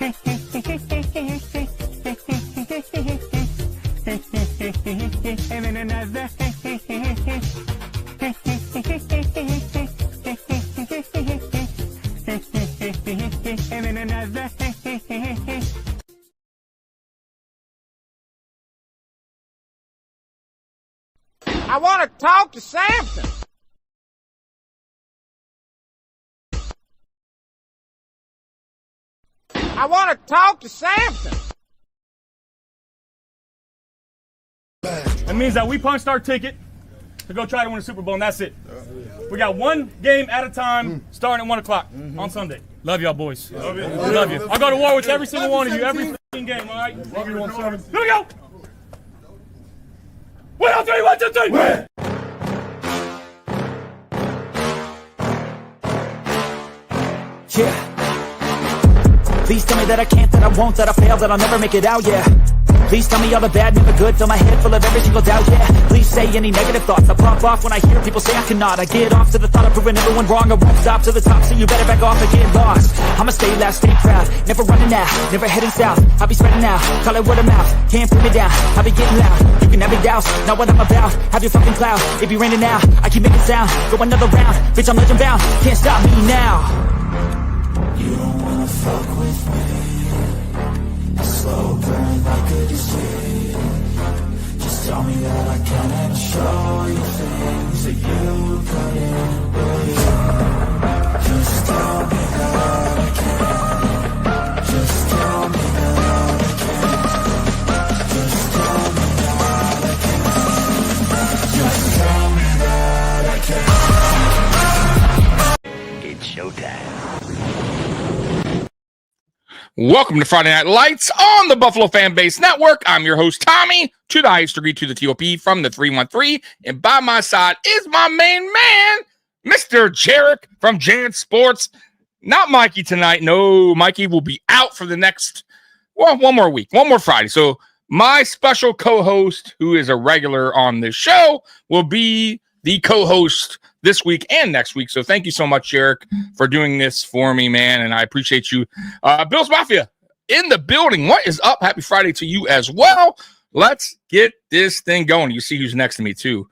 And then another. And then another. I want to talk to Samson. I want to talk to Samson. That means that we punched our ticket to go try to win a Super Bowl, and that's it. We got one game at a time, starting at 1 o'clock on Sunday. Love y'all, boys. Love you. Love you. I'll go to war with every single one of you, every game, all right? Love you, 1-7. Here we go. 1, 2, 3, 1, 2, 3. Win. Yeah. Please tell me that I can't, that I won't, that I fail, that I'll never make it out, yeah. Please tell me all the bad, never good, fill my head full of every single doubt, yeah. Please say any negative thoughts, I pop off when I hear people say I cannot. I get off to the thought of proving everyone wrong, I won't stop to the top, so you better back off and get lost. I'ma stay loud, stay proud, never running out, never heading south. I'll be spreading out, call it word of mouth, can't put me down, I'll be getting loud. You can have your doubts, not what I'm about, have your fucking cloud. It be raining now, I keep making sound, go another round, bitch I'm legend bound, can't stop me now. You don't wanna fuck with me, a slow burn like a disease. Just tell me that I can and show you things that you couldn't believe. Just tell me that I can. Just tell me that I can. Just tell me that I can. Just tell me that I can. It's showtime. Welcome to Friday Night Lights on the Buffalo Fan Base Network. I'm your host, Tommy, to the highest degree, to the TOP from the 313. And by my side is my main man, Mr. Jarek from Jan Sports. Not Mikey tonight. No, Mikey will be out for the next, one more week, one more Friday. So my special co-host, who is a regular on this show, will be the co-host this week and next week. So thank you so much, Jarek, for doing this for me, man. And I appreciate you. Bills Mafia in the building. What is up? Happy Friday to you as well. Let's get this thing going. You see who's next to me too.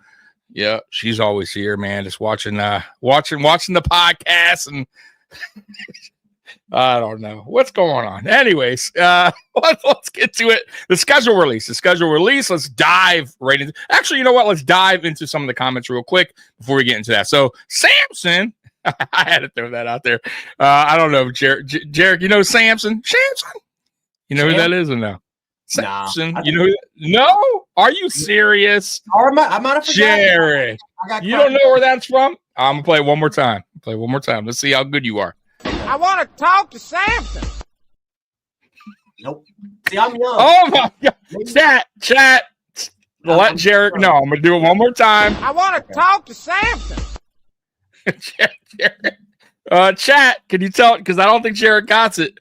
Yeah, she's always here, man. Just watching the podcast, and I don't know what's going on. Anyways, let's get to it. The schedule release. Let's dive right into. Actually, you know what? Let's dive into some of the comments real quick before we get into that. So, Samson, I had to throw that out there. I don't know, Jarek. You know Samson? You know who that is or no? Samson. Nah, you know? No? Are you serious? I might have forgotten. Jarek, you don't know where that's from? I'm gonna play it one more time. Let's see how good you are. I want to talk to Samson. Nope. See, I'm young. Oh my God! Chat. Let Jarek know. I'm gonna do it one more time. I want to talk to Samson. Chat. Can you tell? Because I don't think Jarek got it.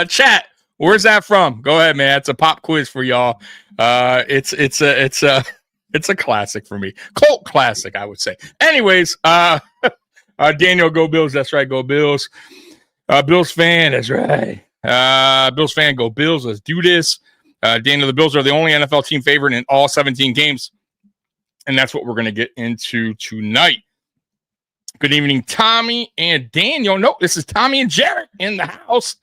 Chat. Where's that from? Go ahead, man. It's a pop quiz for y'all. It's a classic for me. Cult classic, I would say. Anyways, Daniel, go Bills. That's right. Go Bills. Bills fan. That's right. Bills fan. Go Bills. Let's do this. Daniel, the Bills are the only NFL team favorite in all 17 games. And that's what we're going to get into tonight. Good evening, Tommy and Daniel. Nope, this is Tommy and Jarek in the house.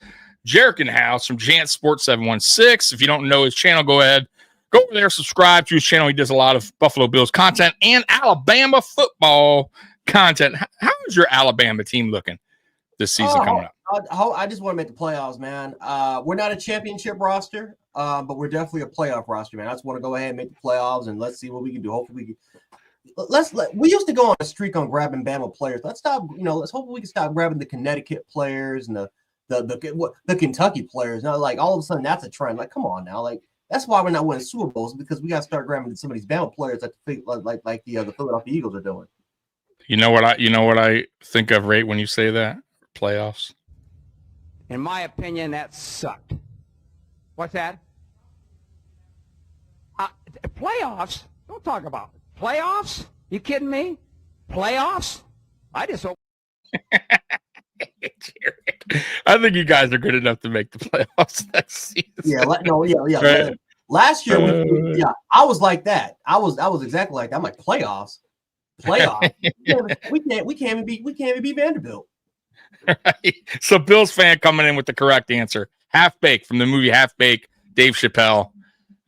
Jarek in the house from Jant Sports 716. If you don't know his channel, go ahead. Go over there, subscribe to his channel. He does a lot of Buffalo Bills content and Alabama football content. How is your Alabama team looking this season coming up? I just want to make the playoffs, man. We're not a championship roster, but we're definitely a playoff roster, man. I just want to go ahead and make the playoffs, and let's see what we can do. Hopefully, we used to go on a streak on grabbing Bama players. Let's stop. Let's hope we can stop grabbing the Connecticut players and the Kentucky players. Now, like all of a sudden, that's a trend. Like, come on now, like. That's why we're not winning Super Bowls, because we got to start grabbing some of these Bama players like the Philadelphia Eagles are doing. You know what I think of right when you say that? Playoffs. In my opinion, that sucked. What's that? Playoffs? Don't talk about it. Playoffs? You kidding me? Playoffs? I just hope. I think you guys are good enough to make the playoffs next season. Yeah, yeah. Right. Last year, I was like that. I was exactly like that. I'm like playoffs. We can't even beat Vanderbilt. Right. So Bills fan coming in with the correct answer. Half Baked from the movie Half Baked. Dave Chappelle.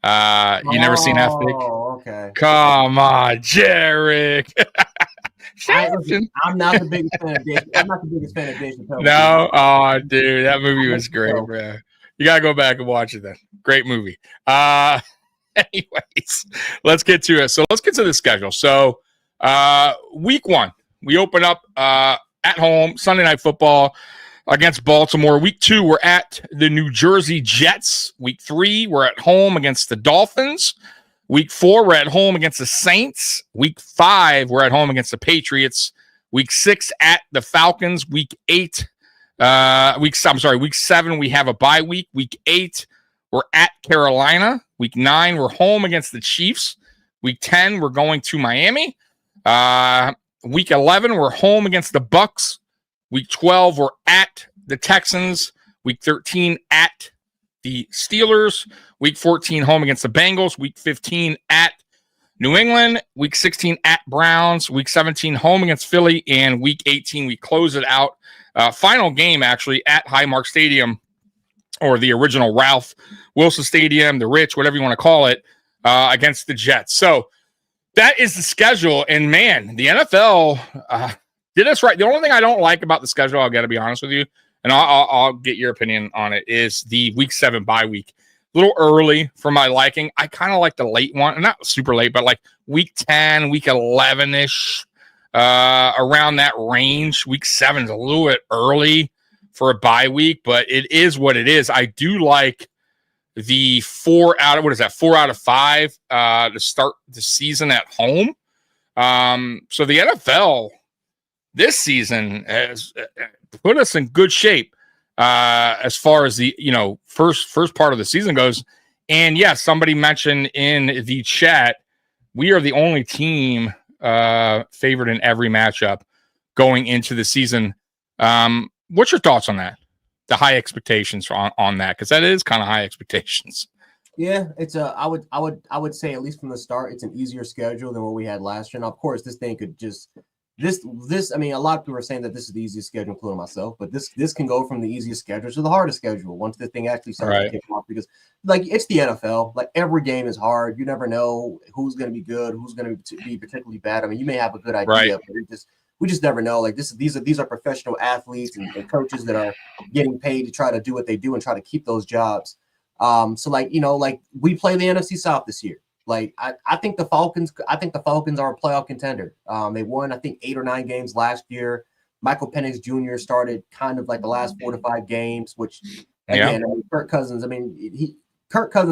You never seen Half Baked? Oh, okay. Come on, Jarek. I'm not the biggest fan of Dave. I'm not the biggest fan of Dave Chappelle. No, oh, dude, that movie was great, bro. You gotta go back and watch it then. Great movie. Anyways, let's get to it. So let's get to the schedule. So week 1, we open up at home, Sunday Night Football against Baltimore. Week 2, we're at the New Jersey Jets. Week 3, we're at home against the Dolphins. Week 4, we're at home against the Saints. Week 5, we're at home against the Patriots. Week 6 at the Falcons. Week 7, we have a bye week. Week 8, we're at Carolina. Week 9, we're home against the Chiefs. Week 10, we're going to Miami. Week 11, we're home against the Bucks. Week 12, we're at the Texans. Week 13, at the Steelers. Week 14, home against the Bengals. Week 15, at New England. Week 16, at Browns. Week 17, home against Philly. And Week 18, we close it out. Final game, actually, at Highmark Stadium, or the original Ralph Wilson Stadium, the Rich, whatever you want to call it, against the Jets. So that is the schedule. And, man, the NFL did us right. The only thing I don't like about the schedule, I'll got to be honest with you, and I'll get your opinion on it, is the Week 7 bye week. A little early for my liking. I kind of like the late one. Not super late, but like Week 10, Week 11-ish, around that range. Week 7 is a little bit early for a bye week, but it is what it is. I do like the 4 out of 5 to start the season at home. So the NFL this season has put us in good shape as far as the first part of the season goes. And yes, somebody mentioned in the chat, we are the only team favored in every matchup going into the season. What's your thoughts on that? The high expectations on that, because that is kind of high expectations. Yeah, it's I would say, at least from the start, it's an easier schedule than what we had last year. Now, of course, this thing could just this. I mean, a lot of people are saying that this is the easiest schedule, including myself. But this can go from the easiest schedule to the hardest schedule once the thing actually starts to kick off. Because like it's the NFL, like every game is hard. You never know who's going to be good, who's going to be particularly bad. I mean, you may have a good idea, but we just never know. Like these are professional athletes and coaches that are getting paid to try to do what they do and try to keep those jobs. So like we play the NFC South this year. Like I think the Falcons are a playoff contender. They won, I think, 8 or 9 games last year. Michael Penix Jr. started kind of like the last 4 to 5 games, which again, I mean, Kirk Cousins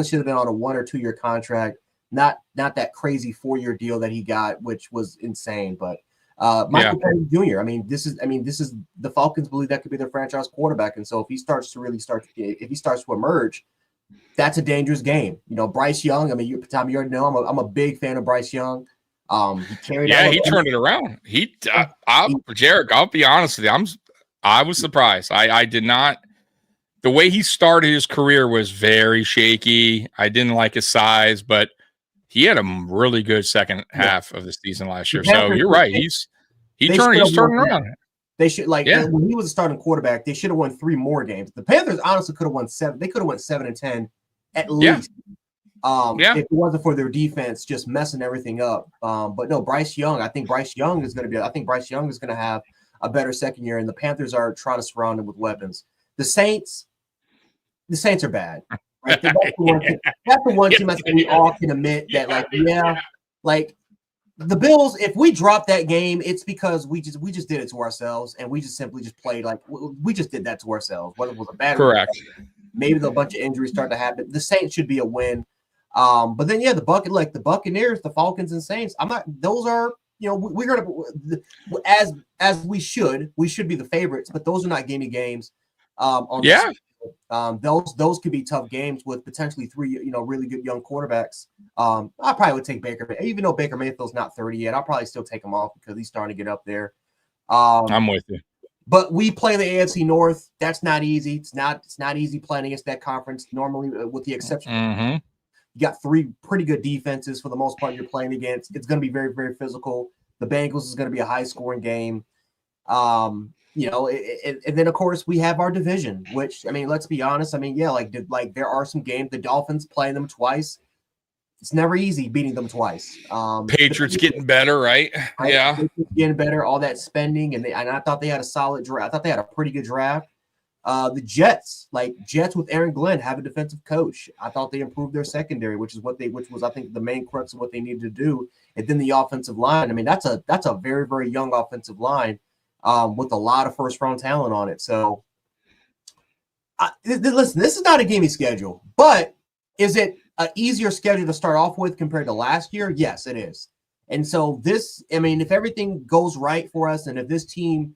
should have been on a 1 or 2 year contract, not that crazy 4-year deal that he got, which was insane. But Michael Penix Jr. I mean, this is the Falcons believe that could be their franchise quarterback, and so if he starts to emerge, that's a dangerous game. Bryce Young. I mean, Tom, you already know I'm a big fan of Bryce Young. He turned it around. Jarek, I'll be honest with you. I was surprised. I did not. The way he started his career was very shaky. I didn't like his size, but he had a really good second half of the season last year. So you're right. He's turning around. They should when he was a starting quarterback, they should have won 3 more games. The Panthers honestly could have won 7. They could have won 7 and 10 at least. If it wasn't for their defense just messing everything up. But no, Bryce Young. I think Bryce Young is going to have a better second year, and the Panthers are trying to surround him with weapons. The Saints are bad. Right? That's the one team I think we all can admit that, like the Bills, if we drop that game, it's because we just did it to ourselves, and we just simply played like we just did that to ourselves. Whether it was a bad correct, maybe a bunch of injuries start to happen. The Saints should be a win, but then the Buccaneers, the Falcons, and Saints. Those are we're gonna as we should be the favorites, but those are not gimme games. Those could be tough games with potentially 3 really good young quarterbacks. I probably would take Baker, even though Baker Mayfield's not 30 yet. I'll probably still take him off because he's starting to get up there. I'm with you. But we play the AFC North. That's not easy. It's not easy playing against that conference. Normally, with the exception, you got 3 pretty good defenses for the most part you're playing against. It's going to be very, very physical. The Bengals is going to be a high-scoring game. And then of course we have our division, which I mean, let's be honest. I mean, yeah, like there are some games. The Dolphins playing them twice. It's never easy beating them twice. Patriots getting better, right? Yeah, Patriots getting better. All that spending, and I thought they had a solid draft. I thought they had a pretty good draft. The Jets with Aaron Glenn, have a defensive coach. I thought they improved their secondary, which was I think the main crux of what they needed to do. And then the offensive line. I mean, that's a very, very young offensive line with a lot of first round talent on it. So, listen, this is not a gimme schedule, but is it an easier schedule to start off with compared to last year? Yes, it is. And so if everything goes right for us, and if this team,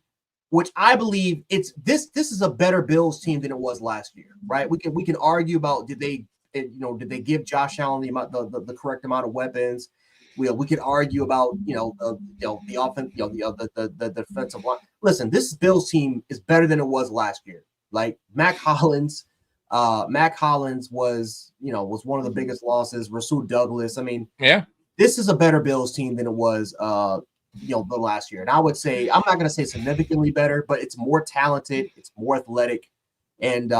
which I believe this is a better Bills team than it was last year, right? We can argue about did they give Josh Allen the correct amount of weapons? We could argue about the offense, the defensive line. Listen, this Bills team is better than it was last year. Like Mac Hollins was one of the biggest losses. Rasul Douglas. I mean, yeah, this is a better Bills team than it was the last year. And I would say, I'm not going to say significantly better, but it's more talented, it's more athletic. And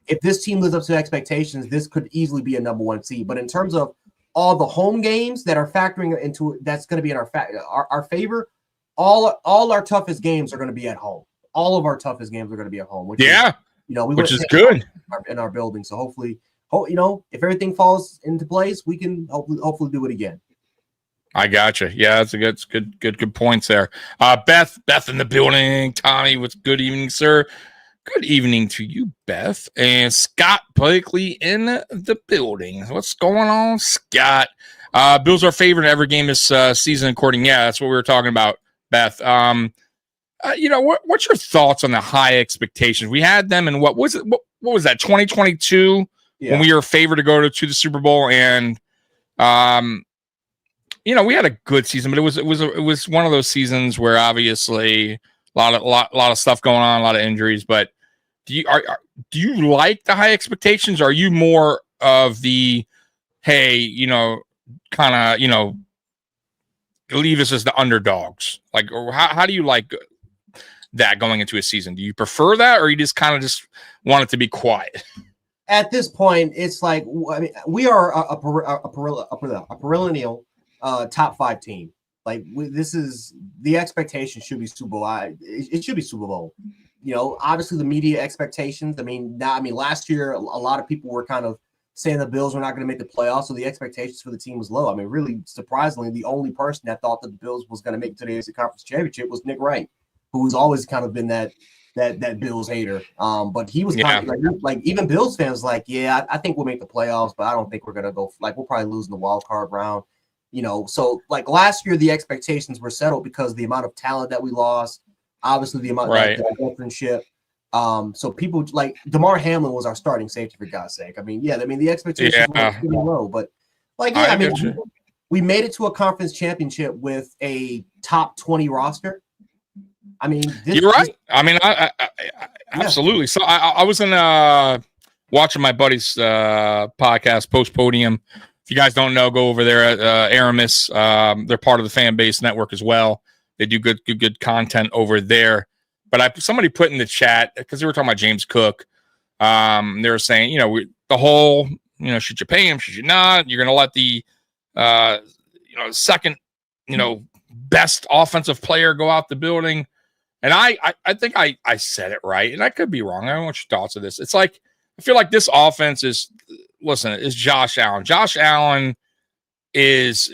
if this team lives up to expectations, this could easily be a number 1 seed. But in terms of all the home games that are factoring into, that's going to be in our favor, all our toughest games are going to be at home. All of our toughest games are going to be at home. Which is good in our building. So hopefully, if everything falls into place, we can hopefully do it again. I gotcha. Yeah, that's good points there. Beth in the building. Tommy, what's good evening, sir? Good evening to you, Beth. And Scott Blakely in the building. What's going on, Scott? Bills are favored in every game this season, according. Yeah, that's what we were talking about, Beth. What's your thoughts on the high expectations? We had them in what was it? What was that? 2022 when we were favored to go to the Super Bowl, and we had a good season, but it was one of those seasons where obviously a lot of stuff going on, a lot of injuries. But do you like the high expectations? Are you more of the leave us as the underdogs? Like, or how do you like that going into a season? Do you prefer that, or you just kind of just want it to be quiet? At this point, it's like, I mean, we are a perennial top 5 team. Like this is the expectation should be Super Bowl. It should be Super Bowl. Obviously the media expectations. I mean, last year a lot of people were kind of saying the Bills were not going to make the playoffs, so the expectations for the team was low. I mean, really surprisingly, the only person that thought that the Bills was going to make it to the AFC Conference Championship was Nick Wright, who's always kind of been that Bills hater. But he was kind of like even Bills fans like, yeah, I think we'll make the playoffs, but I don't think we're going to go. Like we'll probably lose in the wild card round. So like last year, the expectations were settled because of the amount of talent that we lost, obviously the amount of veteranship. So people like DeMar Hamlin was our starting safety for God's sake. I mean, the expectations were pretty low, but we made it to a conference championship with a top 20 roster. I mean, you're right. I absolutely. So I was in watching my buddy's podcast, Post Podium. If you guys don't know, go over there at Aramis. They're part of the Fan Base Network as well. They do good content over there. But somebody put in the chat, because they were talking about James Cook. They were saying, the whole, should you pay him? Should you not? You're going to let the, second, best offensive player go out the building. And I think I said it right, and I could be wrong. I don't want your thoughts of this. It's like, I feel like this offense is Josh Allen. Josh Allen is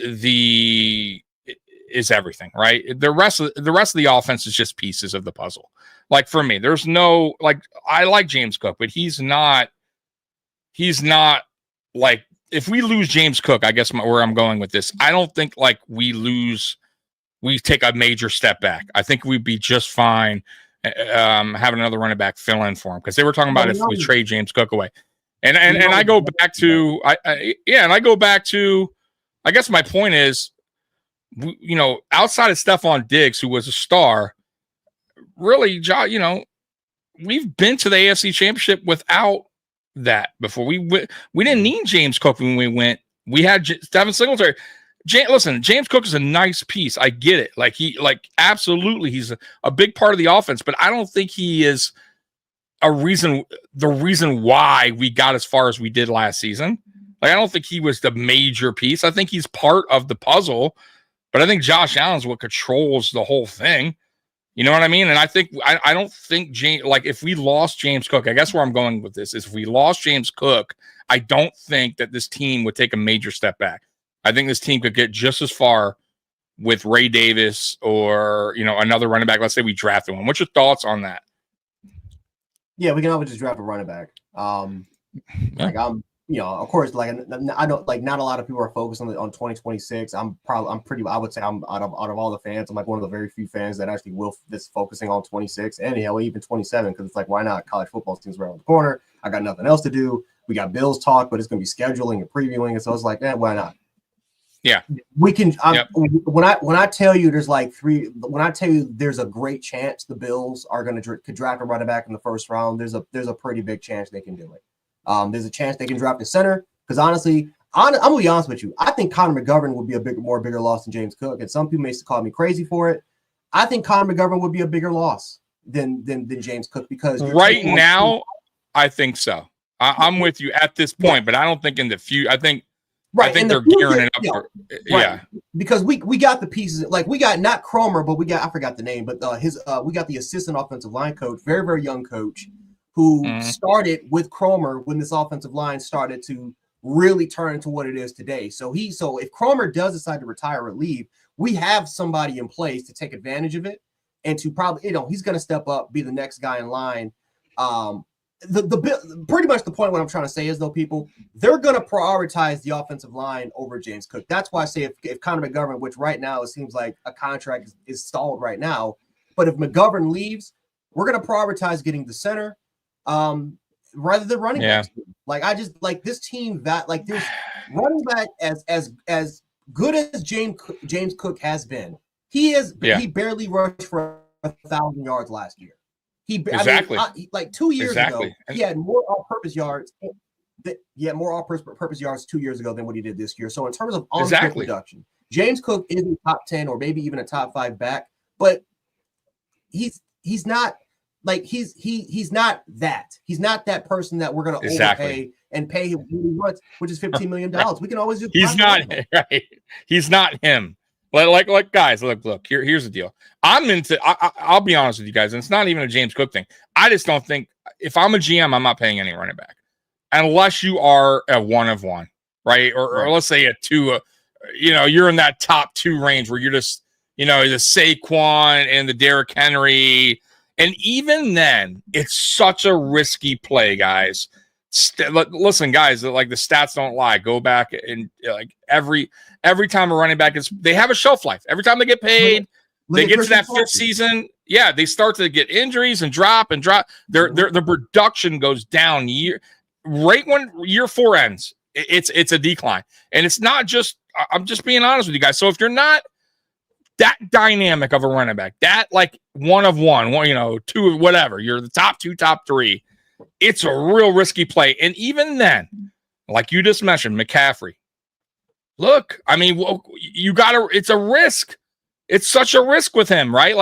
everything, right? The rest of the offense is just pieces of the puzzle. Like for me, there's no, like, I like James Cook, but he's not like, if we lose James Cook, I guess where I'm going with this, I don't think like we take a major step back. I think we'd be just fine having another running back fill in for him, because they were talking about if we trade James Cook away. And I go back to I guess my point is, outside of Stephon Diggs, who was a star, really, John, we've been to the AFC Championship without that before. We didn't need James Cook when we went. We had Devin Singletary. Listen, James Cook is a nice piece. I get it. Absolutely, he's a big part of the offense, but I don't think he is the reason why we got as far as we did last season. I don't think he was the major piece. I think he's part of the puzzle, but I think Josh Allen's what controls the whole thing. You know what I mean? And I don't think if we lost James Cook, I guess where I'm going with this is if we lost James Cook, I don't think that this team would take a major step back. I think this team could get just as far with Ray Davis or, another running back. Let's say we drafted one. What's your thoughts on that? Yeah, we can always just draft a running back. Of course, I don't not a lot of people are focused on 2026. I would say I'm out of all the fans, I'm one of the very few fans that actually this focusing on 26 and even 27, because it's why not? College football seems right around the corner. I got nothing else to do. We got Bills talk, but it's going to be scheduling and previewing, and so it's why not? Yeah, we can. When I tell you there's there's a great chance the Bills are going to could draft a running back in the first round. There's a pretty big chance they can do it. There's a chance they can draft a center, because honestly, I'm gonna be honest with you. I think Connor McGovern would be a bigger loss than James Cook, and some people may call me crazy for it. I think Connor McGovern would be a bigger loss than James Cook, because right now, I think so. I'm with you at this point, but I don't think in the future. I think they're gearing it up. Yeah, because we got the pieces. We got not Cromer, but we got, I forgot the name, but we got the assistant offensive line coach, very very young coach, who started with Cromer when this offensive line started to really turn into what it is today. So if Cromer does decide to retire or leave, we have somebody in place to take advantage of it, and to probably, he's going to step up, be the next guy in line. Pretty much the point what I'm trying to say is, though, people, they're going to prioritize the offensive line over James Cook. That's why I say if Connor McGovern, which right now it seems like a contract is stalled right now, but if McGovern leaves, we're going to prioritize getting the center rather than running back. I just this team that there's running back as good as James Cook has been. He barely rushed for 1,000 yards last year. Exactly. 2 years ago, he had more all-purpose yards. He had more all-purpose yards 2 years ago than what he did this year. So in terms of on-field production, James Cook isn't top 10 or maybe even a top 5 back, but he's not he's not that. He's not that person that we're going to overpay and pay him what he wants, which is $15 million. We can always do. He's not right. He's not him. Like guys, look. Here's the deal. I'll be honest with you guys, and it's not even a James Cook thing. I just don't think, if I'm a GM, I'm not paying any running back unless you are a 1 of 1, right? Or let's say a 2. You're in that top 2 range where you're just, the Saquon and the Derrick Henry, and even then, it's such a risky play, guys. Listen, guys, the stats don't lie. Go back and every time a running back they have a shelf life. Every time they get paid, they get to that 5th season. Yeah, they start to get injuries and drop. Their production goes down right when year 4 ends. It's a decline, and it's not just. I'm just being honest with you guys. So if you're not that dynamic of a running back, that 1 of 1, 2, whatever, you're the top 2, top 3. It's a real risky play. And even then, like you just mentioned, McCaffrey. Look, I mean, it's a risk. It's such a risk with him, right?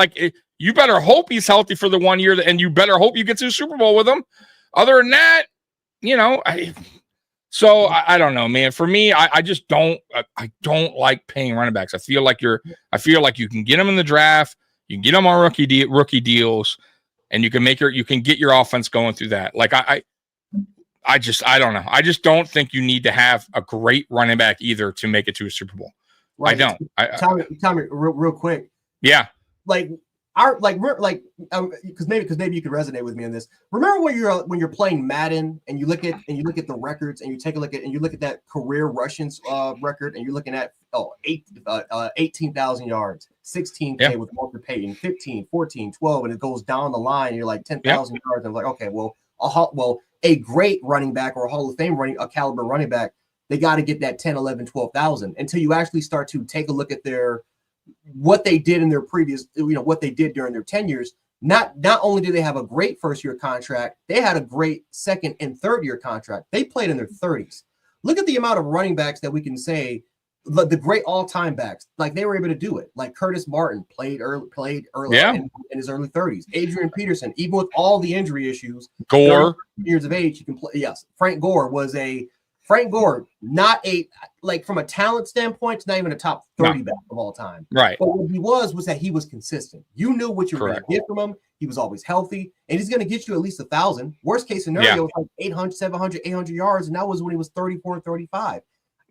You better hope he's healthy for the 1 year, and you better hope you get to the Super Bowl with him. Other than that, I don't know, man. For me, I just don't like paying running backs. I feel like you can get them in the draft, you can get them on rookie deals, and you can get your offense going through that. I don't know. I just don't think you need to have a great running back either to make it to a Super Bowl. Right. I don't. Tommy, real quick. Yeah. Because maybe you could resonate with me on this. Remember when you're playing Madden and you look at the records and you take a look at that career Russians record, and you're looking at 18,000 yards, 16K with Walter Payton, 15, 14, 12, and it goes down the line. And you're like 10,000 yards. And I'm like, okay, a great running back or a Hall of Fame caliber running back, they got to get that 10, 11, 12,000 until you actually start to take a look at what they did in their previous, what they did during their tenures. not only do they have a great first-year contract, they had a great second and third-year contract. They played in their 30s. Look at the amount of running backs that we can say, the great all-time backs, like they were able to do it. Like Curtis Martin played early in his early 30s. Adrian Peterson, even with all the injury issues, Gore, years of age, he can play. Yes, Frank Gore, not a, like from a talent standpoint, it's not even a top 30 back of all time. Right. But what he was that he was consistent. You knew what you were going to get from him. He was always healthy, and he's going to get you at least 1,000. Worst case scenario, was like 800, 700, 800 yards, and that was when he was 34, 35.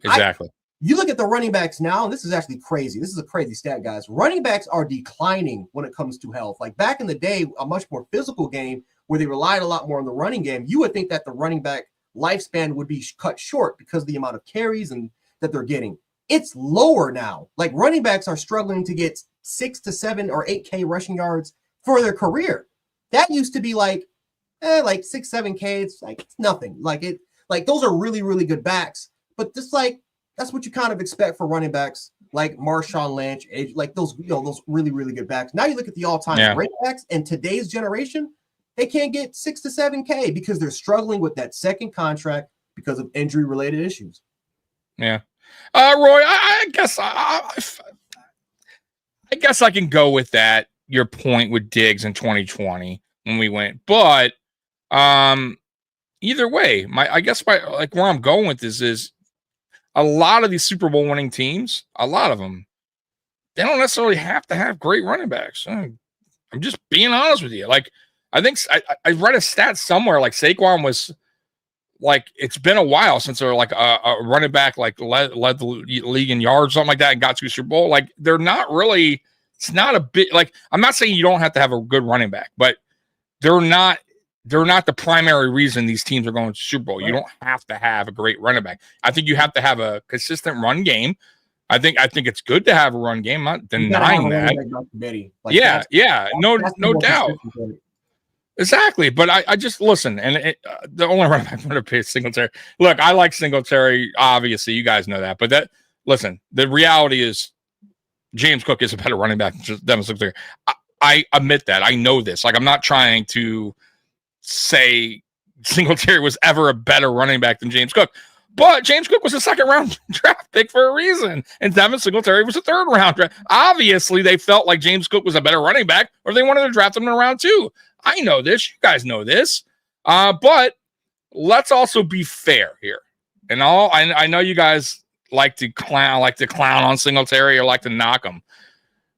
Exactly. You look at the running backs now, and this is actually crazy. This is a crazy stat, guys. Running backs are declining when it comes to health. Like back in the day, a much more physical game where they relied a lot more on the running game, you would think that the running back lifespan would be cut short because of the amount of carries and that they're getting. It's lower now. Like running backs are struggling to get 6 to 7 or 8K rushing yards for their career. That used to be like 6, 7K. It's like it's nothing. Like those are really, really good backs. But just like that's what you kind of expect for running backs like Marshawn Lynch, like those, those really, really good backs. Now you look at the all-time great backs and today's generation, they can't get 6 to 7K because they're struggling with that second contract because of injury-related issues. Yeah. Roy, I guess I guess I can go with that, your point with Diggs in 2020 when we went. But either way, where I'm going with this is a lot of these Super Bowl winning teams, a lot of them, they don't necessarily have to have great running backs. I'm just being honest with you. Like, I think I read a stat somewhere like Saquon was like, it's been a while since they're like a running back like led the league in yards, something like that, and got to a Super Bowl. Like, they're not really, it's not a bit like, I'm not saying you don't have to have a good running back, but they're not the primary reason these teams are going to Super Bowl. You don't have to have a great running back. I think you have to have a consistent run game. I think it's good to have a run game. I'm not denying that. No doubt. Exactly. But I just listen, and the only running back I'm going to pay is Singletary. Look, I like Singletary. Obviously, you guys know that. But the reality is James Cook is a better running back than Devin Singletary. I admit that. I know this. Like, I'm not trying to say Singletary was ever a better running back than James Cook. But James Cook was a second-round draft pick for a reason, and Devin Singletary was a third-round draft. Obviously, they felt like James Cook was a better running back, or they wanted to draft him in round 2. I know this. You guys know this. But let's also be fair here. And I know you guys like to clown on Singletary or like to knock him.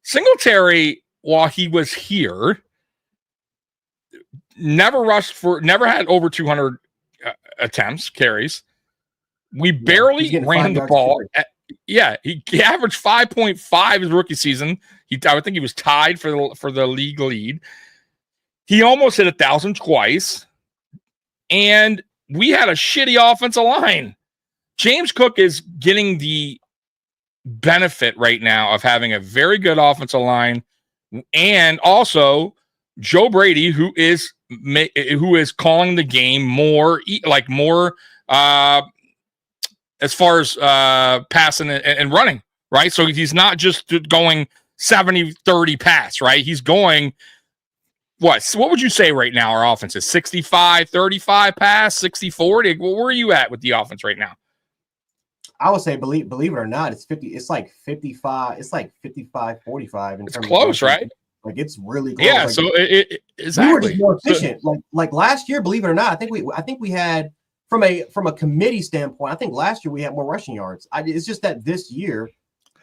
Singletary, while he was here, never had over 200 attempts, carries. We barely ran the ball. He averaged 5.5 his rookie season. I would think he was tied for the league lead. He almost hit 1,000 twice, and we had a shitty offensive line. James Cook is getting the benefit right now of having a very good offensive line, and also Joe Brady, who is calling the game more as far as passing and running, right? So he's not just going 70-30 pass, right? He's going, what would you say right now our offense is? 65-35 pass, 60-40? Where are you at with the offense right now? I would say, believe it or not, it's 50. It's like 55. It's like 55-45. It's close, right? Like, it's really close. Yeah. Like, so exactly. We were just more efficient. Like last year, believe it or not, I think we had from a committee standpoint. I think last year we had more rushing yards. It's just that this year,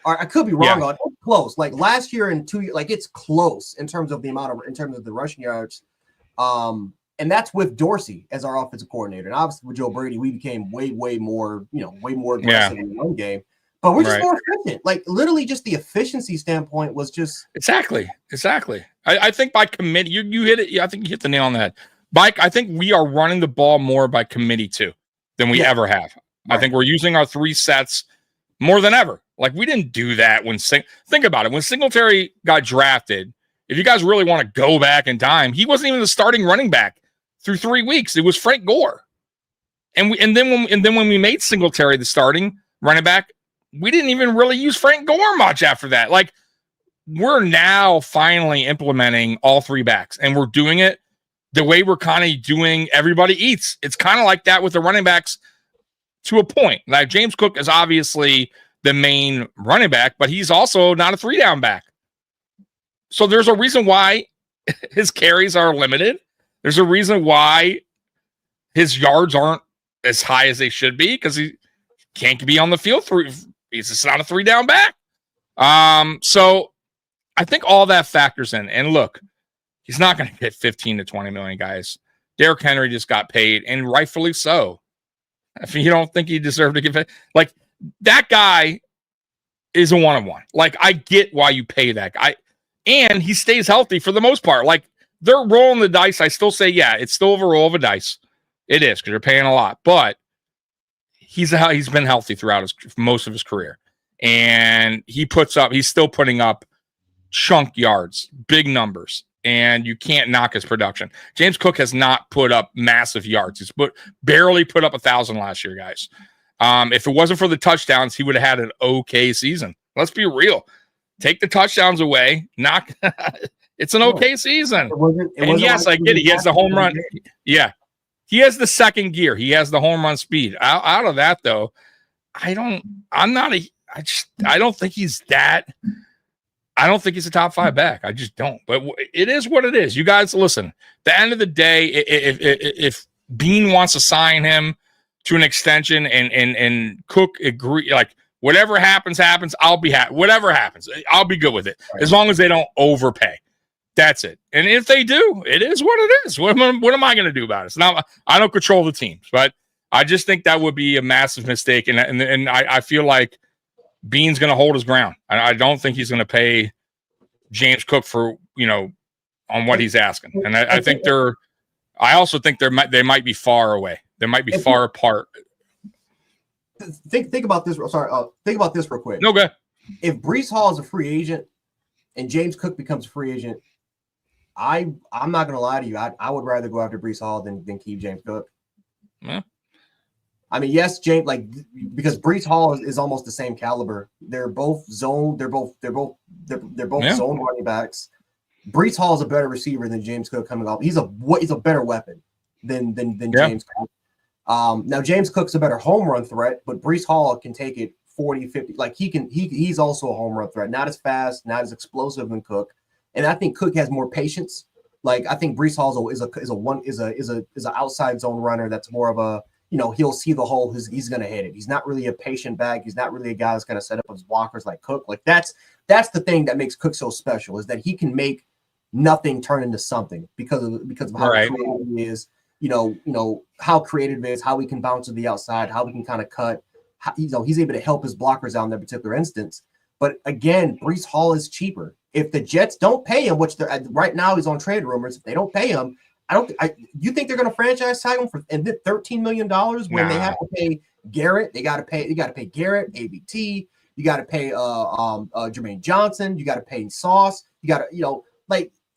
or I could be wrong on it, it's close. Like last year and 2 years, like it's close in terms of the rushing yards. And that's with Dorsey as our offensive coordinator. And obviously with Joe Brady, we became way more aggressive in the run game. But we're just more efficient. Like literally just the efficiency standpoint was just Exactly. I think by committee, you hit it. I think you hit the nail on the head. I think we are running the ball more by committee too than we ever have. Right. I think we're using our 3 sets more than ever. Like, we didn't do that think about it. When Singletary got drafted, if you guys really want to go back in time, he wasn't even the starting running back through 3 weeks. It was Frank Gore. And then when we made Singletary the starting running back, we didn't even really use Frank Gore much after that. Like, we're now finally implementing all three backs, and we're doing it the way we're kind of doing everybody eats. It's kind of like that with the running backs to a point. Like James Cook is obviously the main running back, but he's also not a 3-down back. So there's a reason why his carries are limited. There's a reason why his yards aren't as high as they should be, because he can't be on the field he's just not a 3-down back. So I think all that factors in. And look, he's not going to get 15 to 20 million, guys. Derrick Henry just got paid, and rightfully so. If you don't think he deserved to get paid, like, that guy is a one-on-one. Like, I get why you pay that guy. And he stays healthy for the most part. Like, they're rolling the dice. I still say, yeah, it's still a roll of a dice. It is, because you're paying a lot. But he's been healthy throughout most of his career. And he's still putting up chunk yards, big numbers. And you can't knock his production. James Cook has not put up massive yards. He's barely put up 1,000 last year, guys. If it wasn't for the touchdowns, he would have had an okay season. Let's be real. Take the touchdowns away. It's an okay season. And yes, I get it. He has the home run. Yeah. He has the second gear. He has the home run speed. Out of that, though, I don't think he's that. I don't think he's a top 5 back. I just don't. But it is what it is. You guys, listen. At the end of the day, if Bean wants to sign him to an extension and Cook agree, like, whatever happens, I'll be happy. Whatever happens, I'll be good with it. Right. As long as they don't overpay. That's it. And if they do, it is what it is. What am I going to do about it? It's not, I don't control the teams, but I just think that would be a massive mistake. And I feel like Bean's going to hold his ground. I don't think he's going to pay James Cook for, on what he's asking. And I think I also think they might be far away. They might be far apart. Think about this. Sorry, think about this real quick. No, go ahead. If Breece Hall is a free agent and James Cook becomes a free agent, I'm not going to lie to you. I would rather go after Breece Hall than keep James Cook. Yeah. I mean, yes, James, because Breece Hall is almost the same caliber. They're both zone. They're both zone running backs. Breece Hall is a better receiver than James Cook coming off. He's a better weapon than James Cook. Now James Cook's a better home run threat, but Breece Hall can take it 40, 50. Like he's also a home run threat. Not as fast, not as explosive than Cook. And I think Cook has more patience. Like, I think Breece Hall is an outside zone runner that's more of a, he'll see the hole. He's going to hit it. He's not really a patient back. He's not really a guy that's going to set up his blockers like Cook. Like, that's the thing that makes Cook so special, is that he can make nothing turn into something because of how creative he is. How creative he is, how he can bounce to the outside, how he can kind of cut. He's able to help his blockers out in that particular instance. But again, Breece Hall is cheaper. If the Jets don't pay him, which they're right now, he's on trade rumors. If they don't pay him, you think they're going to franchise tag him for $13 million when they have to pay Garrett? They got to pay Garrett, ABT. You got to pay Jermaine Johnson. You got to pay Sauce. You got to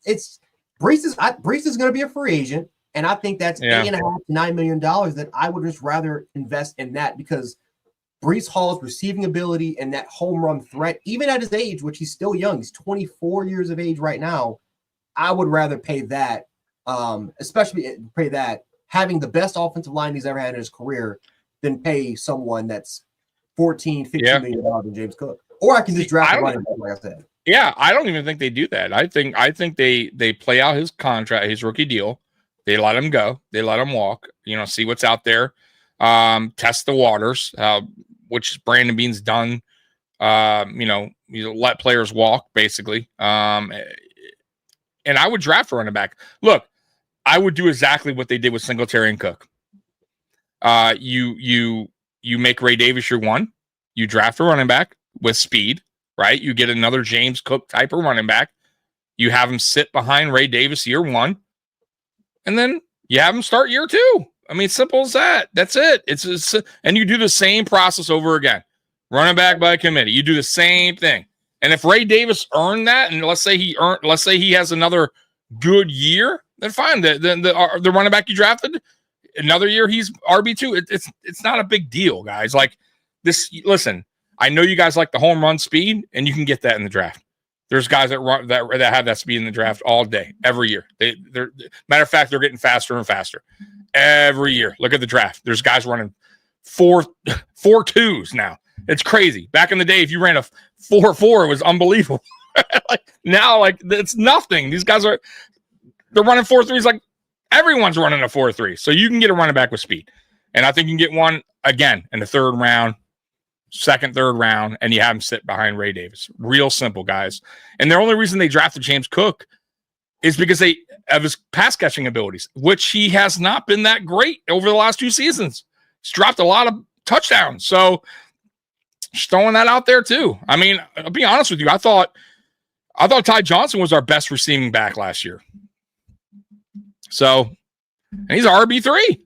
it's Breece is going to be a free agent, and I think that's $8.5 to $9 million that I would just rather invest in that, because Breece Hall's receiving ability and that home run threat, even at his age, which he's still young, he's 24 years of age right now. I would rather pay that, especially pay that, having the best offensive line he's ever had in his career, than pay someone that's $14, $15 million than James Cook. Or I can just draft a running back, like I said. Yeah, I don't even think they do that. I think they play out his contract, his rookie deal. They let him go. They let him walk. See what's out there. Test the waters. Which Brandon Beane's done. You let players walk, basically. And I would draft a running back. Look, I would do exactly what they did with Singletary and Cook. You make Ray Davis your one. You draft a running back with speed, right? You get another James Cook type of running back. You have him sit behind Ray Davis year one, and then you have him start year two. I mean, simple as that. That's it. It's and you do the same process over again. Running back by committee. You do the same thing. And if Ray Davis earned that, and let's say he has another good year, then fine. The running back you drafted, another year he's RB2. It's not a big deal, guys. Like this. Listen, I know you guys like the home run speed, and you can get that in the draft. There's guys that run that have that speed in the draft all day, every year. They're matter of fact, they're getting faster and faster every year. Look at the draft. There's guys running 4.2s now. It's crazy. Back in the day, if you ran a 4.4, it was unbelievable. Now, it's nothing. These guys they're running 4.3s like everyone's running a 4.3. So you can get a running back with speed. And I think you can get one again in the third round, second, third round, and you have him sit behind Ray Davis. Real simple, guys. And the only reason they drafted James Cook is because they have his pass catching abilities, which he has not been that great over the last 2 seasons. He's dropped a lot of touchdowns. So just throwing that out there too. I mean, I'll be honest with you. I thought Ty Johnson was our best receiving back last year. So, and he's an RB3.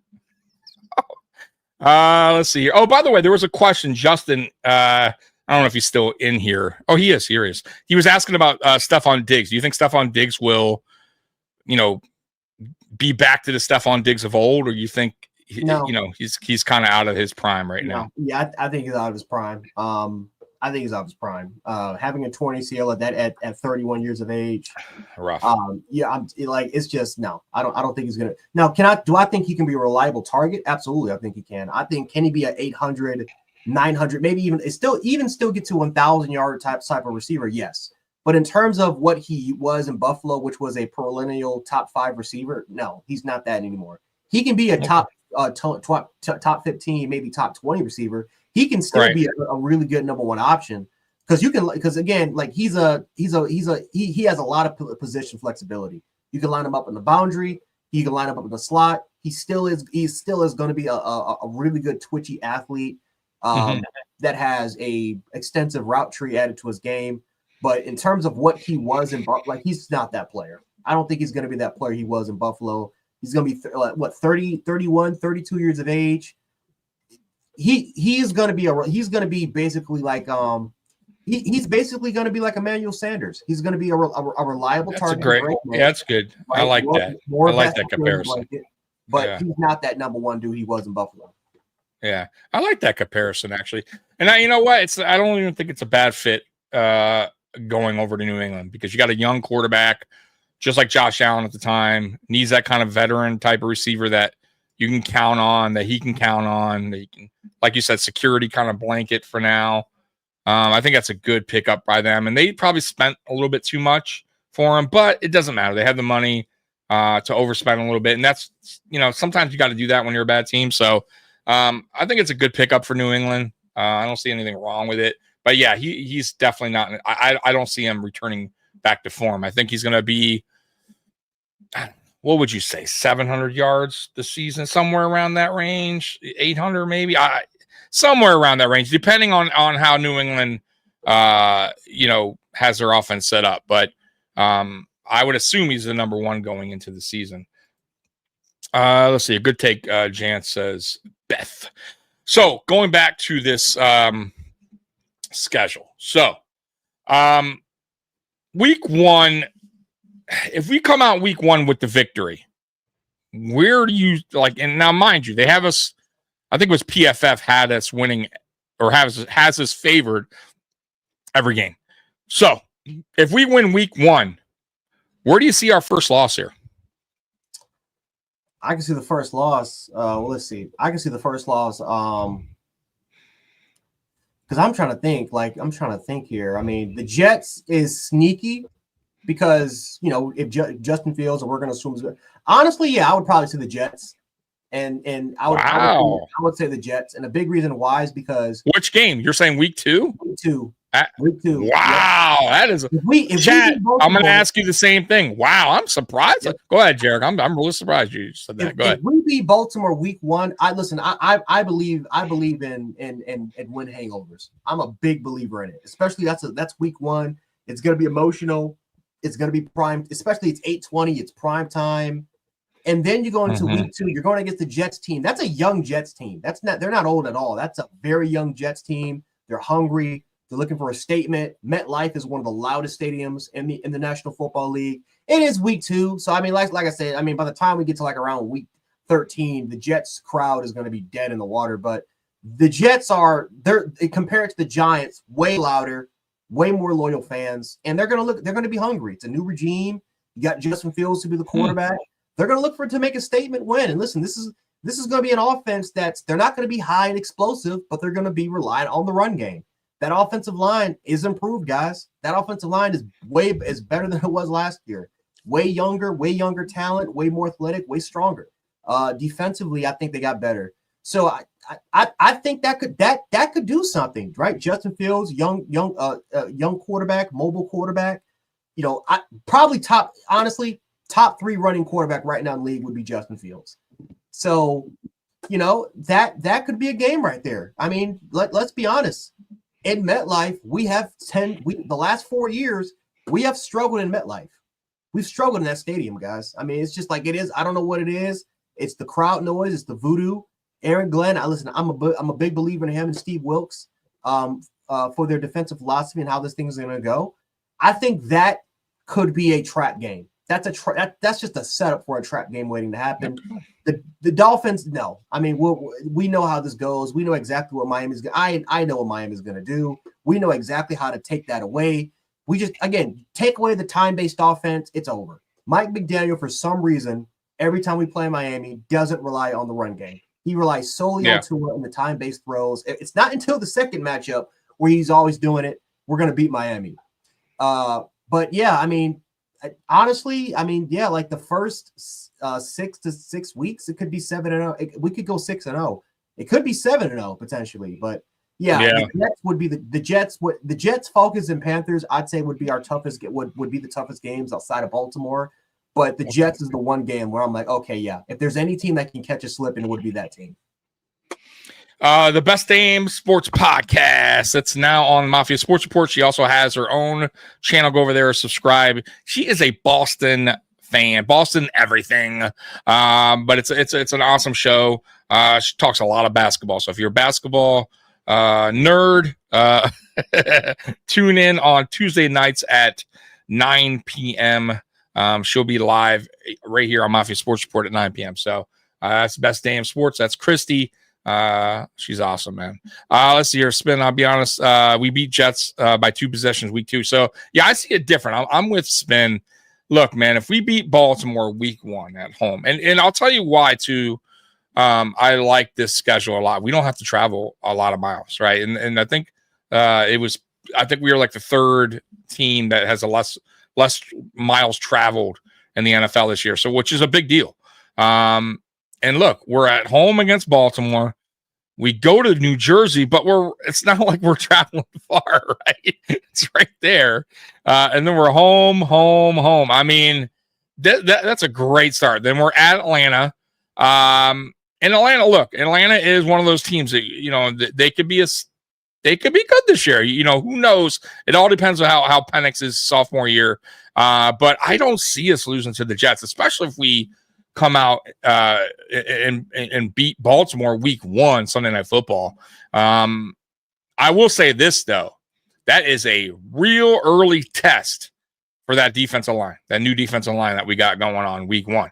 Let's see here. Oh, by the way, there was a question. Justin, I don't know if he's still in here. Oh, he is. Here he is. He was asking about Stephon Diggs. Do you think Stephon Diggs will, be back to the Stephon Diggs of old, or you think he's kind of out of his prime right now? Yeah, I think he's out of his prime. I think he's out of his prime. Having a torn ACL at 31 years of age, rough. It's just no. I don't think he's gonna. Now, do I think he can be a reliable target? Absolutely, I think he can. I think can he be a 800, 900, maybe even still get to 1,000 yard type of receiver? Yes. But in terms of what he was in Buffalo, which was a perennial top 5 receiver, no, he's not that anymore. He can be a top 15, maybe top 20 receiver. He can still be a really good number 1 option because again, he has a lot of position flexibility. You can line him up in the boundary. You can line him up in the slot. He still is going to be a really good twitchy athlete that has a extensive route tree added to his game. But in terms of what he was in Buffalo, he's not that player. I don't think he's going to be that player he was in Buffalo. He's going to be 30, 31, 32 years of age. He's going to be basically like he's basically going to be like Emmanuel Sanders. He's going to be a reliable target. That's good. Right? I like that. I like that comparison. But he's not that number 1 dude he was in Buffalo. Yeah, I like that comparison actually. And you know what? I don't even think it's a bad fit going over to New England because you got a young quarterback, just like Josh Allen at the time, needs that kind of veteran type of receiver that you can count on, that he can count on, that you can, like you said, security kind of blanket for now. I think that's a good pickup by them. And they probably spent a little bit too much for him, but it doesn't matter. They have the money to overspend a little bit. And that's, sometimes you got to do that when you're a bad team. So I think it's a good pickup for New England. I don't see anything wrong with it. But yeah, he's definitely not. I don't see him returning back to form. I think he's going to be, what would you say, 700 yards this season, somewhere around that range, 800 maybe, somewhere around that range, depending on how New England, has their offense set up. But I would assume he's the number 1 going into the season. Let's see, a good take. Jance says Beth. So going back to this schedule. So week 1. If we come out week 1 with the victory, where do you and now mind you, they have us, I think it was PFF had us winning or has us favored every game. So if we win week 1, where do you see our first loss here? I can see the first loss. Let's see. I can see the first loss. Because I'm trying to think here. I mean, the Jets is sneaky. Because, if Justin Fields, or we're going to assume, honestly, I would probably say the Jets. And I would say the Jets. And a big reason why is because. Which game? You're saying week 2? Week 2. Wow. Yeah. That is. Chat, I'm going to ask you the same thing. Wow. I'm surprised. Yeah. Go ahead, Jarek. I'm really surprised you said that. Go ahead. If we beat Baltimore week 1, I believe in win hangovers. I'm a big believer in it, especially that's week 1. It's going to be emotional. It's going to be prime, especially it's 8:20. It's prime time, and then you go into week 2. You're going against the Jets team. That's a young Jets team. They're not old at all. That's a very young Jets team. They're hungry. They're looking for a statement. MetLife is one of the loudest stadiums in the National Football League. It is week 2, so I mean, like I said, I mean, by the time we get to around week 13, the Jets crowd is going to be dead in the water. But the Jets they're compared to the Giants, way louder. way more loyal fans, and they're going to be hungry. It's a new regime. You got Justin Fields to be the quarterback. They're going to look for it to make a statement win. And listen, this is going to be an offense they're not going to be high and explosive, but they're going to be reliant on the run game. That offensive line is improved, guys. That offensive line is better than it was last year. Way younger talent, way more athletic, way stronger. Defensively, I think they got better. So I think that could do something, right? Justin Fields, young quarterback, mobile quarterback. You know, probably top 3 running quarterback right now in the league would be Justin Fields. So, you know, that could be a game right there. I mean, let's be honest. In MetLife, the last 4 years, we have struggled in MetLife. We've struggled in that stadium, guys. I mean, it's just like it is. I don't know what it is. It's the crowd noise. It's the voodoo. Aaron Glenn, I'm a big believer in him and Steve Wilkes for their defensive philosophy and how this thing is going to go. I think that could be a trap game. That's just a setup for a trap game waiting to happen. The Dolphins, no. I mean, we know how this goes. We know exactly what Miami's going to I know what Miami's going to do. We know exactly how to take that away. We just, again, take away the time-based offense, it's over. Mike McDaniel, for some reason, every time we play Miami, doesn't rely on the run game. He relies solely on Tua and the time-based throws. It's not until the second matchup where he's always doing it, we're going to beat Miami. But, yeah, I mean, honestly, like the first 6 to 6 weeks, it could be 7-0. We could go 6-0. It could be 7-0 potentially, but yeah. The Jets would be the Jets. What the Jets, Falcons, and Panthers, I'd say would be our toughest. Would be the toughest games outside of Baltimore. But the Jets is the one game where I'm like, okay, yeah. If there's any team that can catch a slip, it would be that team. The Best Damn Sports Podcast. It's now on Mafia Sports Report. She also has her own channel. Go over there, subscribe. She is a Boston fan, Boston everything. But it's an awesome show. She talks a lot of basketball. So if you're a basketball nerd, tune in on Tuesday nights at 9 p.m. She'll be live right here on Mafia Sports Report at 9 p.m. So that's Best Damn Sports. That's Christy. She's awesome, man. Let's see here. Spin. I'll be honest. We beat Jets by 2 possessions week 2. So yeah, I see it different. I'm with Spin. Look, man, if we beat Baltimore week 1 at home, and I'll tell you why too. I like this schedule a lot. We don't have to travel a lot of miles, right? And I think I think we were like the 3rd team that has a less miles traveled in the NFL this year. So which is a big deal. And look, we're at home against Baltimore. We go to New Jersey, but it's not like we're traveling far, right? It's right there. And then we're home. I mean, that's a great start. Then we're at Atlanta. And Atlanta is one of those teams that, you know, they could be good this year. You know, who knows? It all depends on how Penix's sophomore year. But I don't see us losing to the Jets, especially if we come out and beat Baltimore week 1, Sunday Night Football. I will say this, though. That is a real early test for that defensive line, that new defensive line that we got going on week 1.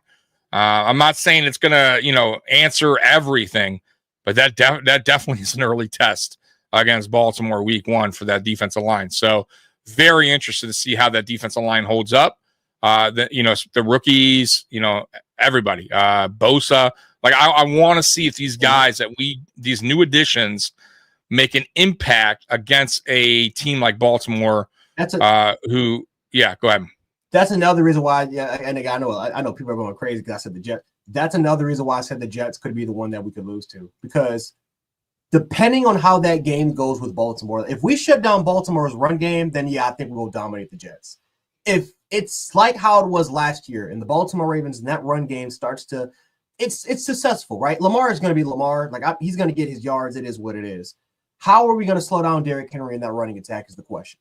I'm not saying it's going to, you know, answer everything, but that definitely is an early test against Baltimore week 1 for that defensive line. So very interested to see how that defensive line holds up. The rookies, you know, everybody, Bosa, like I want to see if these guys these new additions make an impact against a team like Baltimore. Go ahead. That's another reason why. Yeah, and I know people are going crazy because I said the Jets. That's another reason why I said the Jets could be the one that we could lose to, because depending on how that game goes with Baltimore, if we shut down Baltimore's run game, then yeah, I think we'll dominate the Jets. If it's like how it was last year and the Baltimore Ravens and that run game starts to, it's successful, right? Lamar is going to be Lamar. He's going to get his yards. It is what it is. How are we going to slow down Derrick Henry in that running attack is the question.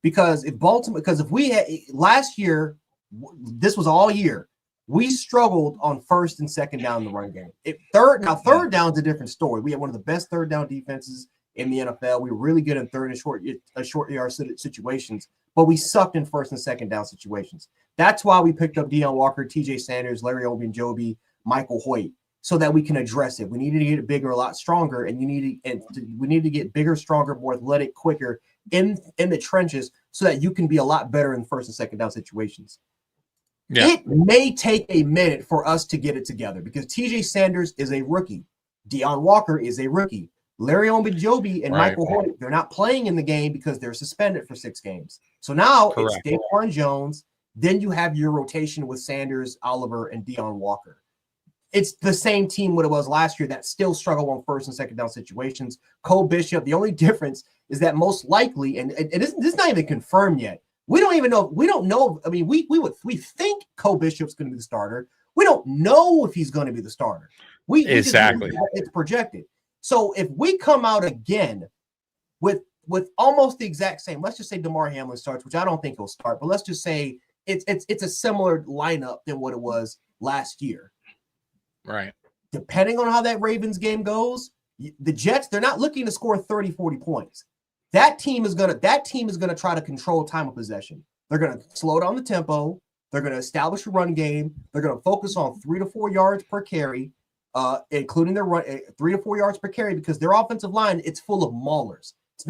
Because if we had last year, this was all year, we struggled on first and second down in the run game. Third down is a different story. We had one of the best third down defenses in the NFL. We were really good in third and short yard situations, but we sucked in first and second down situations. That's why we picked up Deion Walker, TJ Sanders, Larry Ogunjobi, Michael Hoyt, so that we can address it. We needed to get it bigger, a lot stronger, and we need to get bigger, stronger, more athletic, quicker, in the trenches so that you can be a lot better in first and second down situations. Yeah. It may take a minute for us to get it together because TJ Sanders is a rookie. Deion Walker is a rookie. Larry Ogunjobi and Right. Michael Horton, they're not playing in the game because they're suspended for 6 games. So now Correct. it's Daquan Jones. Then you have your rotation with Sanders, Oliver, and Deion Walker. It's the same team what it was last year that still struggle on first and second down situations. Cole Bishop, the only difference is that most likely, and this is not even confirmed yet. We don't even know. We don't know. I mean, we think Cole Bishop's going to be the starter. We don't know if he's going to be the starter. Exactly. It's projected. So if we come out again with almost the exact same, let's just say DeMar Hamlin starts, which I don't think he'll start, but let's just say it's a similar lineup than what it was last year. Right. Depending on how that Ravens game goes, the Jets, they're not looking to score 30, 40 points. That team is gonna try to control time of possession. They're gonna slow down the tempo. They're gonna establish a run game. They're gonna focus on 3 to 4 yards per carry, including their run 3 to 4 yards per carry because their offensive line it's full of maulers. It's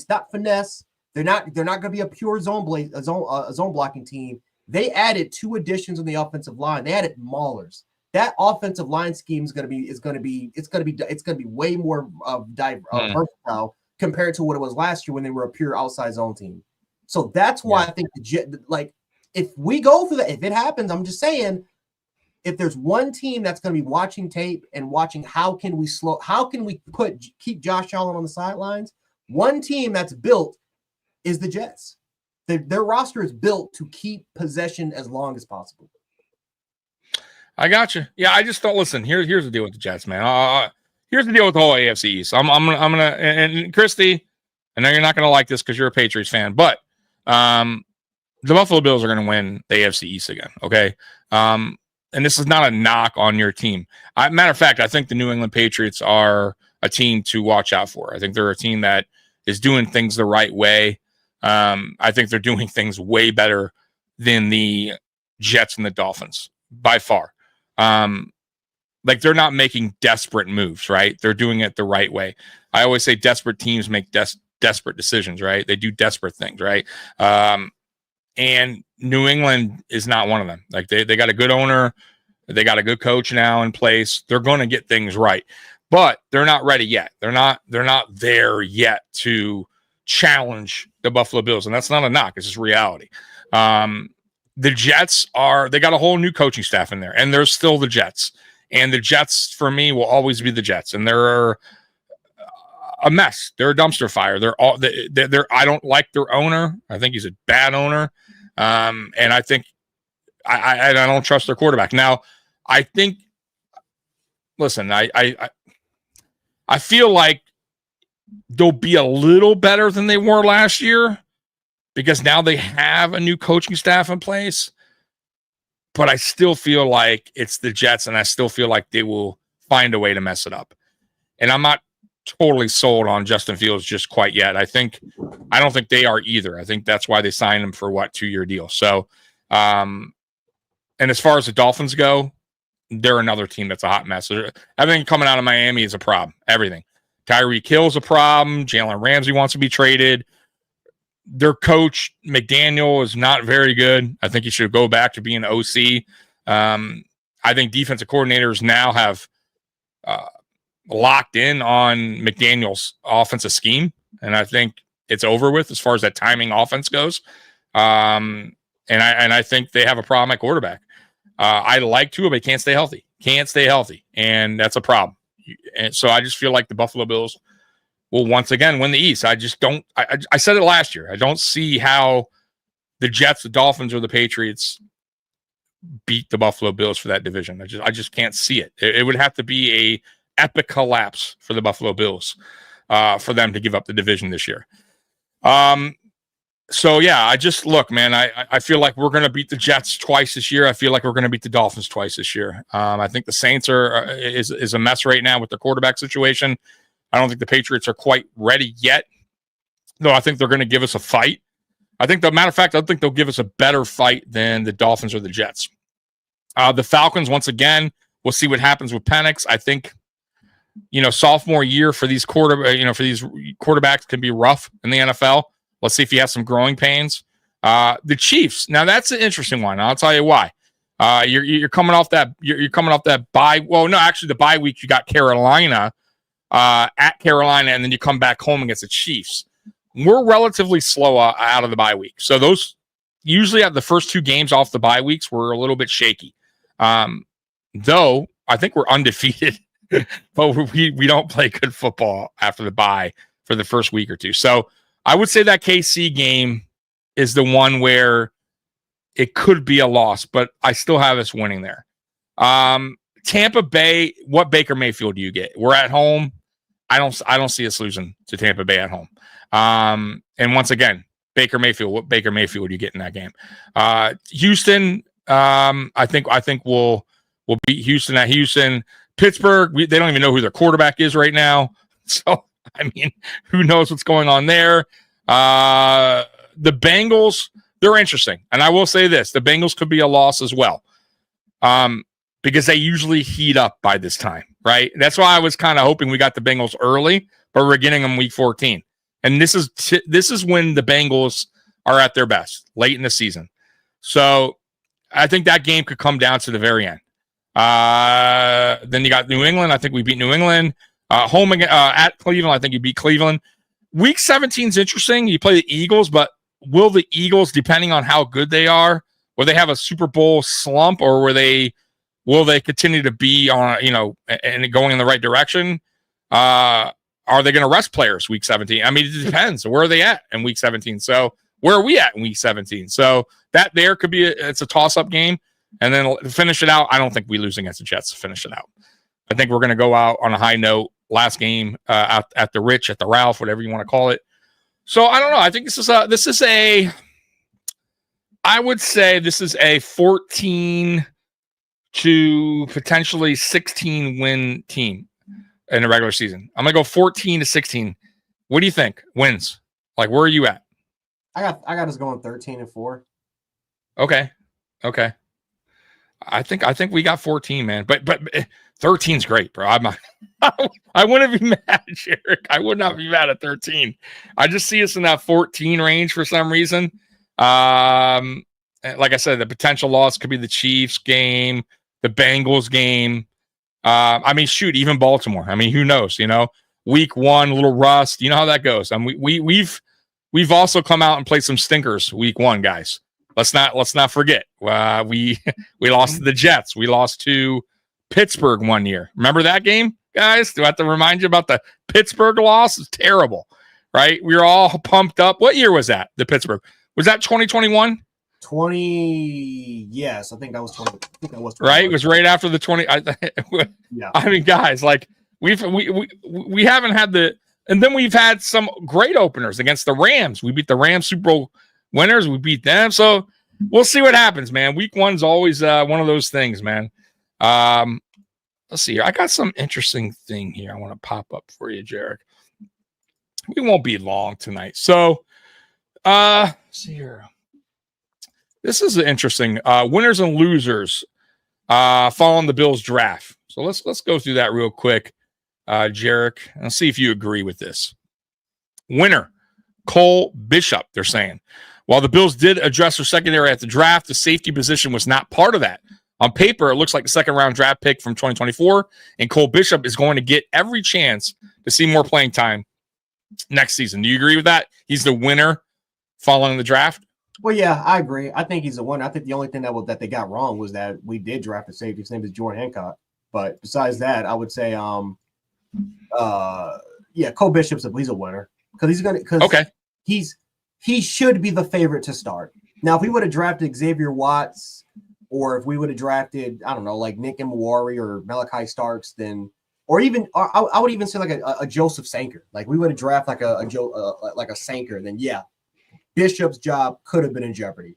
not finesse. They're not gonna be a pure zone blocking team. They added 2 additions on the offensive line. They added maulers. That offensive line scheme is going to be way more versatile compared to what it was last year when they were a pure outside zone team. So that's why I think if we go through that, if it happens, I'm just saying, if there's one team that's going to be watching tape and watching how can we keep Josh Allen on the sidelines, one team that's built is the Jets. Their roster is built to keep possession as long as possible. I got you. Yeah, I just don't listen. Here's the deal with the Jets, man. Here's the deal with the whole AFC East. I'm gonna and Christy, I know you're not gonna like this because you're a Patriots fan, but the Buffalo Bills are gonna win the AFC East again. Okay. And this is not a knock on your team. Matter of fact, I think the New England Patriots are a team to watch out for. I think they're a team that is doing things the right way. I think they're doing things way better than the Jets and the Dolphins by far. Like they're not making desperate moves, right? They're doing it the right way. I always say desperate teams make desperate decisions, right? They do desperate things, right? And New England is not one of them. Like they got a good owner. They got a good coach now in place. They're going to get things right, but they're not ready yet. They're not there yet to challenge the Buffalo Bills. And that's not a knock. It's just reality. The Jets they got a whole new coaching staff in there, and they're still the Jets. And the Jets, for me, will always be the Jets. And they're a mess. They're a dumpster fire. I don't like their owner. I think he's a bad owner. And I think I don't trust their quarterback. Now, I think, listen, I feel like they'll be a little better than they were last year, because now they have a new coaching staff in place. But I still feel like it's the Jets, and I still feel like they will find a way to mess it up. And I'm not totally sold on Justin Fields just quite yet. I don't think they are either. I think that's why they signed him for 2-year deal. So, and as far as the Dolphins go, they're another team that's a hot mess. Everything coming out of Miami is a problem. Everything. Tyreek Hill's a problem. Jalen Ramsey wants to be traded. Their coach, McDaniel, is not very good. I think he should go back to being OC. I think defensive coordinators now have locked in on McDaniel's offensive scheme, and I think it's over with as far as that timing offense goes. And I think they have a problem at quarterback. I like Tua, but he can't stay healthy. And that's a problem. And so I just feel like the Buffalo Bills will once again win the East. I just don't. I said it last year. I don't see how the Jets, the Dolphins, or the Patriots beat the Buffalo Bills for that division. I just can't see it. It would have to be a epic collapse for the Buffalo Bills for them to give up the division this year. So yeah, look, man. I feel like we're going to beat the Jets twice this year. I feel like we're going to beat the Dolphins twice this year. I think the Saints is a mess right now with their quarterback situation. I don't think the Patriots are quite ready yet, though. I think they're going to give us a fight. I think, matter of fact, I think they'll give us a better fight than the Dolphins or the Jets. The Falcons, once again, we'll see what happens with Penix. I think sophomore year for these quarterbacks can be rough in the NFL. Let's see if he has some growing pains. The Chiefs. Now that's an interesting one. I'll tell you why. You're coming off that. You're coming off that bye. Well, no, actually, the bye week you got Carolina at Carolina, and then you come back home against the Chiefs. We're relatively slow out of the bye week, so those usually at the first 2 games off the bye weeks were a little bit shaky. Though I think we're undefeated, but we don't play good football after the bye for the first week or two. So I would say that KC game is the one where it could be a loss, but I still have us winning there. Tampa Bay, what Baker Mayfield do you get? We're at home. I don't see us losing to Tampa Bay at home. And once again, Baker Mayfield, what Baker Mayfield do you get in that game? Houston, I think we'll beat Houston at Houston. Pittsburgh, they don't even know who their quarterback is right now. So, I mean, who knows what's going on there? The Bengals, they're interesting. And I will say this, the Bengals could be a loss as well. Because they usually heat up by this time, right? That's why I was kind of hoping we got the Bengals early, but we're getting them week 14. And this is when the Bengals are at their best, late in the season. So I think that game could come down to the very end. Then you got New England. I think we beat New England. Home at Cleveland, I think you beat Cleveland. Week 17 is interesting. You play the Eagles, but will the Eagles, depending on how good they are, will they have a Super Bowl slump, or will they continue to be on, and going in the right direction? Are they going to rest players week 17? I mean, it depends. Where are they at in week 17? So where are we at in week 17? So that there could be it's a toss-up game. And then finish it out. I don't think we lose against the Jets to finish it out. I think we're going to go out on a high note. Last game at the Rich, at the Ralph, whatever you want to call it. So I don't know. I think I would say this is a 14 to potentially 16 win team in the regular season. I'm going to go 14 to 16. What do you think? Wins? Like, where are you at? I got us going 13-4. Okay. I think we got 14, man. But 13's great, bro. I wouldn't be mad, Jarek. I would not be mad at 13. I just see us in that 14 range for some reason. Like I said, the potential loss could be the Chiefs game, the Bengals game. I mean, shoot, even Baltimore. I mean, who knows? Week 1, a little rust. You know how that goes. I mean, we've also come out and played some stinkers week 1, guys. Let's not forget. We lost to the Jets. We lost to Pittsburgh one year. Remember that game, guys? Do I have to remind you about the Pittsburgh loss? It's terrible, right? We were all pumped up. What year was that? The Pittsburgh, was that 2021? 20. Yes, I think that was 20. I think that was 20. Right. It was right after the 20. Yeah. I mean, guys, like we haven't had and then we've had some great openers against the Rams. We beat the Rams Super Bowl winners. We beat them. So we'll see what happens, man. Week 1's always one of those things, man. Let's see here. I got some interesting thing here I want to pop up for you, Jarek. We won't be long tonight. So let's see here. This is interesting. Winners and losers following the Bills draft. So let's go through that real quick, Jarek, and see if you agree with this. Winner, Cole Bishop, they're saying. While the Bills did address their secondary at the draft, the safety position was not part of that. On paper, it looks like a second-round draft pick from 2024, and Cole Bishop is going to get every chance to see more playing time next season. Do you agree with that? He's the winner following the draft? Well, yeah, I agree. I think he's the winner. I think the only thing that they got wrong was that we did draft a safety. His name is Jordan Hancock. But besides that, I would say, Cole Bishop's he's a winner because he should be the favorite to start. Now, if we would have drafted Xavier Watts, or if we would have drafted, I don't know, like Nick Mwari or Malachi Starks, then, or I would even say like a Joseph Sanker. Like we would have drafted like a Sanker, then yeah, Bishop's job could have been in jeopardy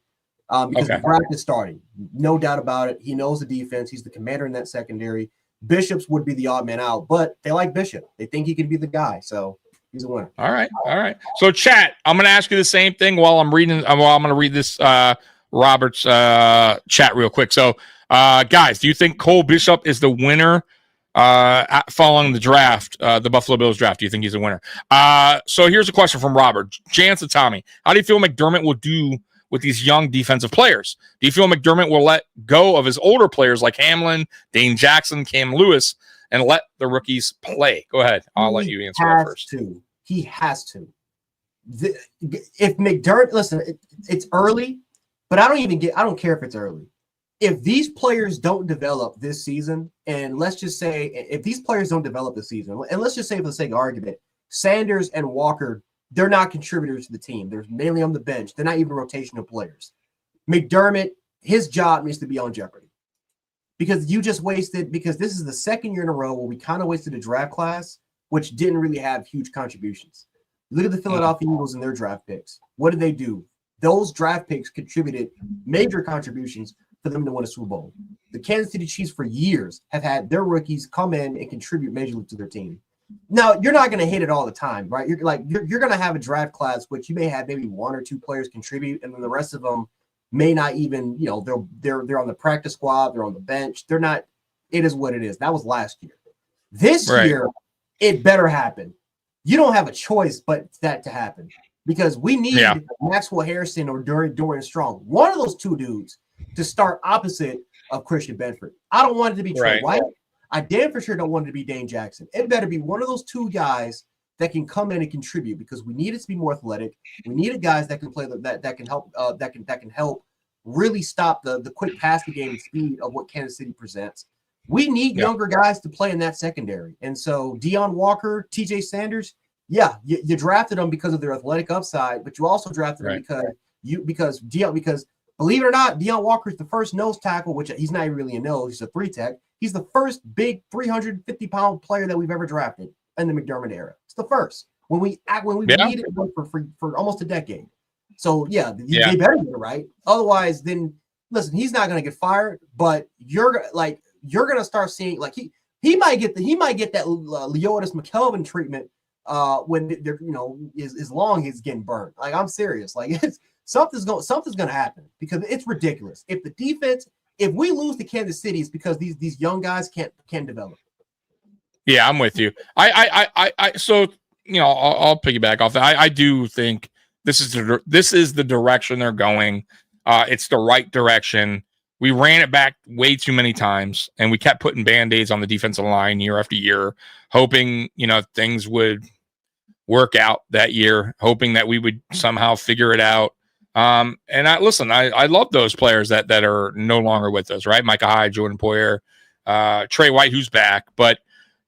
because the draft is starting. No doubt about it. He knows the defense. He's the commander in that secondary. Bishop's would be the odd man out, but they like Bishop. They think he could be the guy. So he's a winner. All right. So chat, I'm going to ask you the same thing while I'm reading. I'm going to read this Robert's chat real quick. So guys, do you think Cole Bishop is the winner following the draft, the Buffalo Bills draft? Do you think he's a winner? So here's a question from Robert. Chance and Tommy. How do you feel McDermott will do with these young defensive players? Do you feel McDermott will let go of his older players like Hamlin, Dane Jackson, Cam Lewis, and let the rookies play? Go ahead. I'll let you answer that first. He has to. If McDermott, listen, it's early, but I don't care if it's early. If these players don't develop this season, and let's just say if these players don't develop this season, and let's just say for the sake of argument, Sanders and Walker, they're not contributors to the team. They're mainly on the bench. They're not even rotational players. McDermott, his job needs to be on jeopardy because because this is the second year in a row where we kind of wasted a draft class, which didn't really have huge contributions. Look at the Philadelphia Eagles and their draft picks. What did they do? Those draft picks contributed major contributions for them to win a Super Bowl. The Kansas City Chiefs for years have had their rookies come in and contribute majorly to their team. Now, you're not going to hit it all the time, right? You're going to have a draft class which you may have maybe one or two players contribute, and then the rest of them may not even, they're on the practice squad, they're on the bench. They're not. It is what it is. That was last year. This year, it better happen. You don't have a choice but that to happen because we need Maxwell Harrison or Dorian Strong, one of those two dudes, to start opposite of Christian Benford. I don't want it to be Trey White. I damn for sure don't want it to be Dane Jackson. It better be one of those two guys that can come in and contribute because we need it to be more athletic. We needed guys that can play that can help that can help really stop the quick passing game and speed of what Kansas City presents. We need younger guys to play in that secondary. And so Deion Walker, TJ Sanders, you drafted them because of their athletic upside, but you also drafted them because believe it or not, Deion Walker is the first nose tackle, which he's not really a nose, he's a 3-tech. He's the first big 350-pound player that we've ever drafted in the McDermott era. It's the first when we needed one for almost a decade. So they better get it right. Otherwise, then listen, he's not going to get fired, but you're going to start seeing he might get that Leotis McKelvin treatment when his long is getting burned. Like, I'm serious. Like, something's going to happen because it's ridiculous. If we lose to Kansas City, it's because these young guys can't develop. Yeah, I'm with you. So I'll piggyback off that. I do think this is the direction they're going. It's the right direction. We ran it back way too many times, and we kept putting Band-Aids on the defensive line year after year, hoping things would work out that year, hoping that we would somehow figure it out. And I love those players that are no longer with us, right? Micah Hyde, Jordan Poyer, Trey White, who's back. But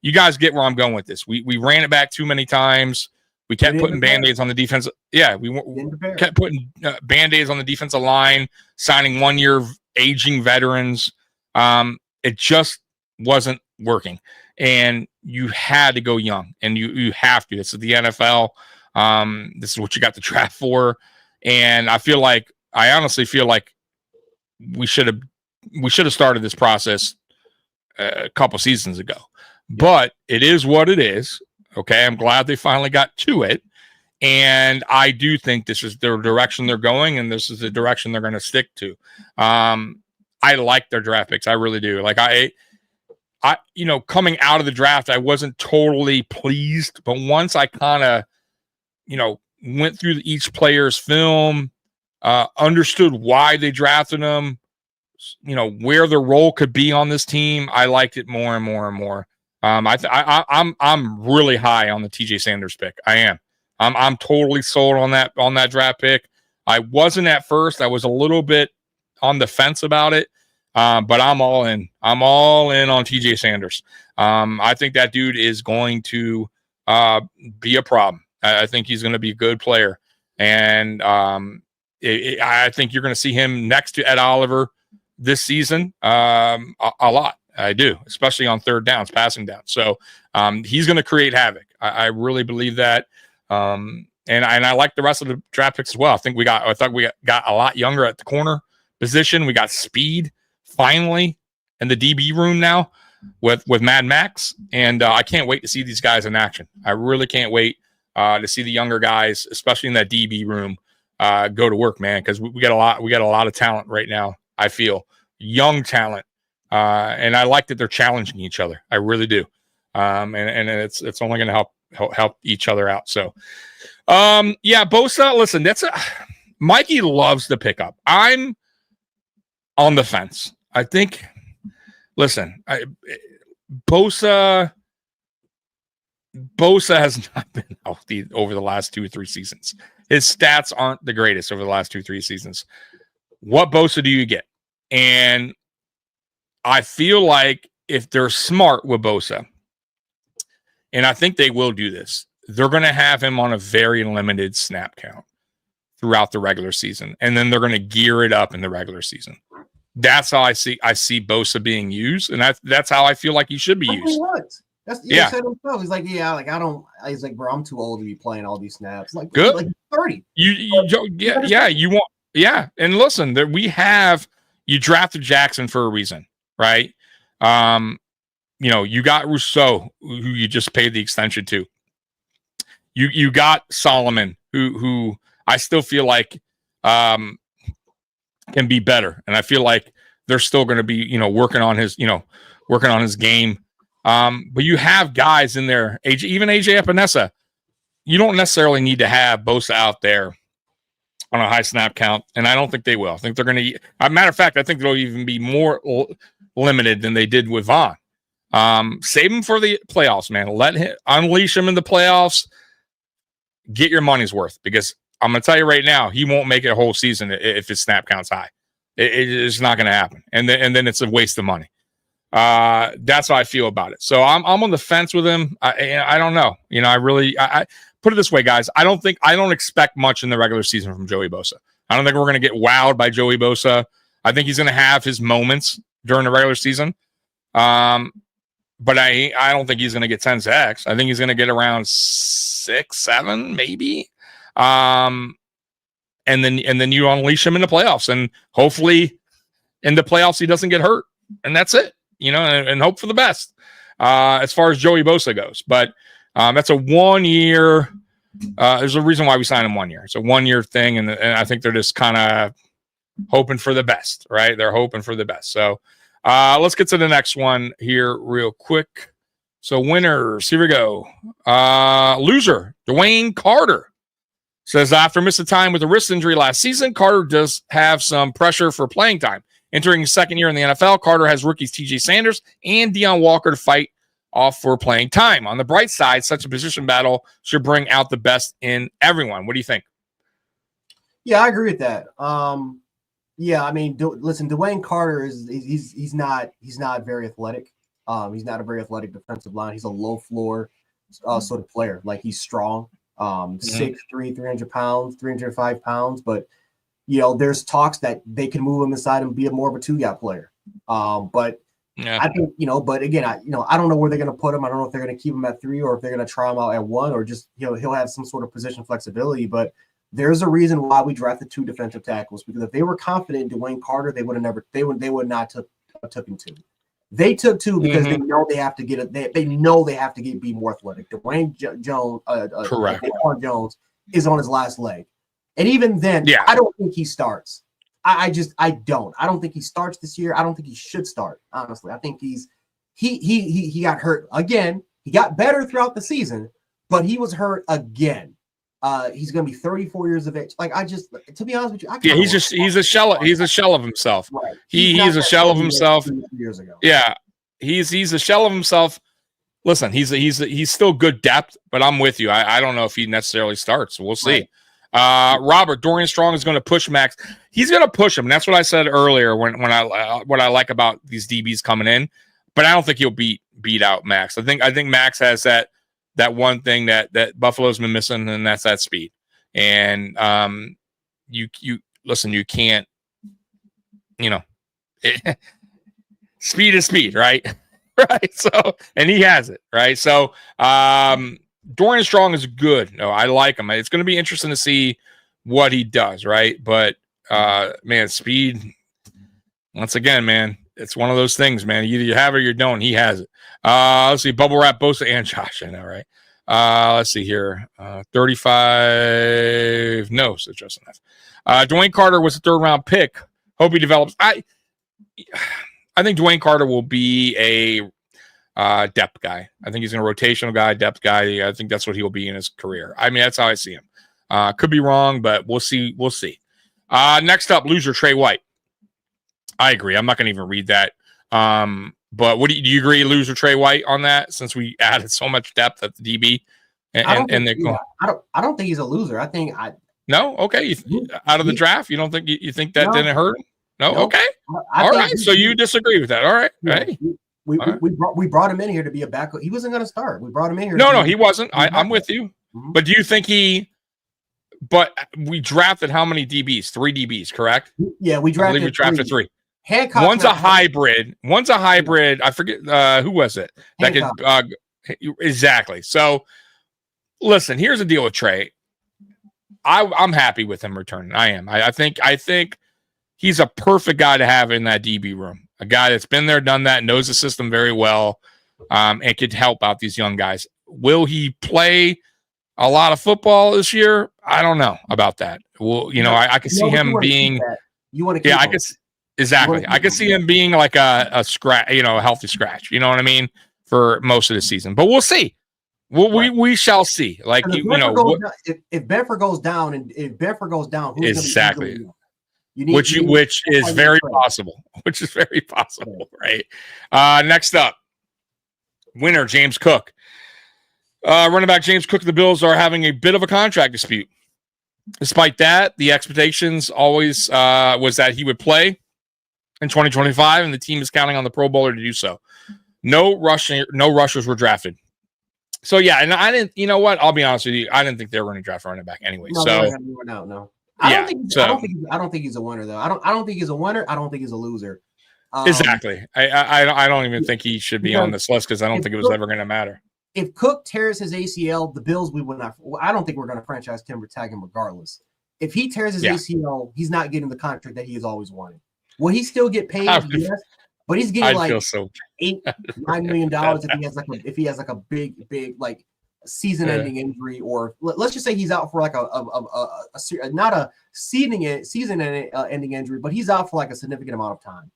you guys get where I'm going with this. We ran it back too many times. We kept putting Band-Aids on the defense. Yeah, we kept putting Band-Aids on the defensive line, signing 1-year aging veterans. It just wasn't working. And you had to go young, and you have to. This is the NFL. This is what you got the draft for. And I honestly feel like we should have started this process a couple seasons ago. But it is what it is. Okay, I'm glad they finally got to it. And I do think this is the direction they're going, and this is the direction they're going to stick to. I like their draft picks. I really do. Like I coming out of the draft, I wasn't totally pleased, but once I kind of, went through each player's film, understood why they drafted them, where their role could be on this team, I liked it more and more and more. I'm really high on the TJ Sanders pick. I am. I'm totally sold on that draft pick. I wasn't at first. I was a little bit on the fence about it, but I'm all in. I'm all in on TJ Sanders. I think that dude is going to be a problem. I think he's going to be a good player, and I think you're going to see him next to Ed Oliver this season a lot. I do, especially on third downs, passing down. So he's going to create havoc. I really believe that. And I like the rest of the draft picks as well. I thought we got a lot younger at the corner position. We got speed finally in the DB room now with Mad Max. And I can't wait to see these guys in action. I really can't wait to see the younger guys, especially in that DB room, go to work, man. Cause we got a lot of talent right now. I feel young talent. And I like that they're challenging each other. I really do. And it's only going to help each other out. So, yeah, Bosa, listen, Mikey loves the pickup. I'm on the fence. I think, listen, Bosa has not been healthy over the last 2 or 3 seasons. His stats aren't the greatest over the last 2 or 3 seasons. What Bosa do you get? And I feel like if they're smart with Bosa, and I think they will do this, they're going to have him on a very limited snap count throughout the regular season, and then they're going to gear it up in the regular season. That's how I see Bosa being used, and that's how I feel like he should be used. He said himself. He's like, I don't. He's like, bro, I'm too old to be playing all these snaps. Like, good, like 30. You want, and listen, you drafted Jackson for a reason, right? You got Rousseau, who you just paid the extension to. You got Solomon, who I still feel like can be better, and I feel like they're still going to be working on his game. But you have guys in there, even AJ Epinesa. You don't necessarily need to have Bosa out there on a high snap count, and I don't think they will. I think they're going to. As a matter of fact, I think they'll even be more limited than they did with Vaughn. Save him for the playoffs, man. Unleash him in the playoffs. Get your money's worth, because I'm going to tell you right now, he won't make it a whole season if his snap count's high. It's not going to happen, and then it's a waste of money. That's how I feel about it. So I'm on the fence with him. I don't know. I put it this way, guys. I don't expect much in the regular season from Joey Bosa. I don't think we're going to get wowed by Joey Bosa. I think he's going to have his moments during the regular season. But I don't think he's going to get 10 sacks. I think he's going to get around 6, 7, maybe. And then you unleash him in the playoffs, and hopefully in the playoffs he doesn't get hurt, and that's it. And hope for the best as far as Joey Bosa goes. But that's a 1 year. There's a reason why we signed him 1 year. It's a 1 year thing, and I think they're just kind of hoping for the best, right? They're hoping for the best. So let's get to the next one here real quick. So winners, here we go. Loser, Dwayne Carter says, after missing time with a wrist injury last season, Carter does have some pressure for playing time. Entering his second year in the NFL, Carter has rookies T.J. Sanders and Deion Walker to fight off for playing time. On the bright side, such a position battle should bring out the best in everyone. What do you think? Yeah, I agree with that. Yeah, I mean, listen, Dwayne Carter he's not very athletic. He's not a very athletic defensive line. He's a low floor sort of player. Like, he's strong, 6'3", 300 pounds, 305 pounds, but there's talks that they can move him inside and be more of a 2-gap player. But yeah. I think, but again, I don't know where they're going to put him. I don't know if they're going to keep him at 3 or if they're going to try him out at 1, or just, he'll have some sort of position flexibility. But there's a reason why we drafted 2 defensive tackles, because if they were confident in Dwayne Carter, they would not took him 2. They took 2 because they know they have to get they know they have to be more athletic. Dwayne Jones, correct. Dwayne Jones is on his last leg. And even then, yeah. I don't think he starts. I don't. I don't think he starts this year. I don't think he should start, honestly. I think he got hurt again. He got better throughout the season, but he was hurt again. He's going to be 34 years of age. Like, to be honest with you, he's a shell of himself. Right. He's a shell of himself. Years ago. Yeah, he's a shell of himself. Listen, he's still good depth, but I'm with you. I don't know if he necessarily starts. We'll see. Right. Robert, Dorian Strong is going to push Max. He's going to push him. And that's what I said earlier when what I like about these DBs coming in, but I don't think he'll beat out Max. I think Max has that one thing that Buffalo's been missing, and that's that speed. And you listen, you can't, speed is speed, right? Right. So, and he has it, right? So, Dorian Strong is good. No, I like him. It's going to be interesting to see what he does, right? But man, speed. Once again, man, it's one of those things, man. Either you have it or you don't. He has it. Let's see, Bubble Wrap, Bosa, and Josh. I know, right? Let's see here. 35. No, so just enough. Dwayne Carter was a 3rd-round pick. Hope he develops. I think Dwayne Carter will be a depth guy. I think he's a rotational guy, depth guy. I think that's what he will be in his career. I mean, that's how I see him. Could be wrong, but we'll see. We'll see. Next up, loser Trey White. I agree. I'm not going to even read that. But do you agree, loser Trey White on that? Since we added so much depth at the DB, I don't think he's a loser. I think no. Okay, out of the draft, you don't think you think that didn't hurt him? No. Okay. All right. So you disagree with that? All right. Yeah, hey. We brought him in here to be a backup. He wasn't going to start. We brought him in here. No, he wasn't. I'm with you. Mm-hmm. But do you think But we drafted how many DBs? 3 DBs, correct? Yeah, we drafted 3. Hancock. One's a hybrid. I forget who was it that could exactly. So listen, here's the deal with Trey. I'm happy with him returning. I am. I think he's a perfect guy to have in that DB room. A guy that's been there, done that, knows the system very well, and could help out these young guys. Will he play a lot of football this year? I don't know about that. Well, I could see him being. You want to? Yeah, I could. Exactly. I could see him being like a scratch, a healthy scratch. You know what I mean? For most of the season, but we'll see. We shall see. Like if Benford goes down, who's exactly. Which is very possible. Which is very possible, right? Next up, winner James Cook. Running back James Cook. The Bills are having a bit of a contract dispute. Despite that, the expectations always was that he would play in 2025, and the team is counting on the Pro Bowler to do so. No rushers were drafted. So yeah, and I didn't. You know what? I'll be honest with you. I didn't think they were going to draft a running back anyway. No. I don't think he's a winner though. I don't think he's a winner. I don't think he's a loser. Exactly. I don't even think he should be on this list because I don't think it was ever going to matter. If Cook tears his ACL, the Bills we would not. I don't think we're going to franchise him or tag him regardless. If he tears his ACL, he's not getting the contract that he has always wanted. Will he still get paid? Yes, but he's getting $8-9 million if he has like a big like season-ending injury, or let's just say he's out for like not a season-ending injury, but he's out for like a significant amount of time.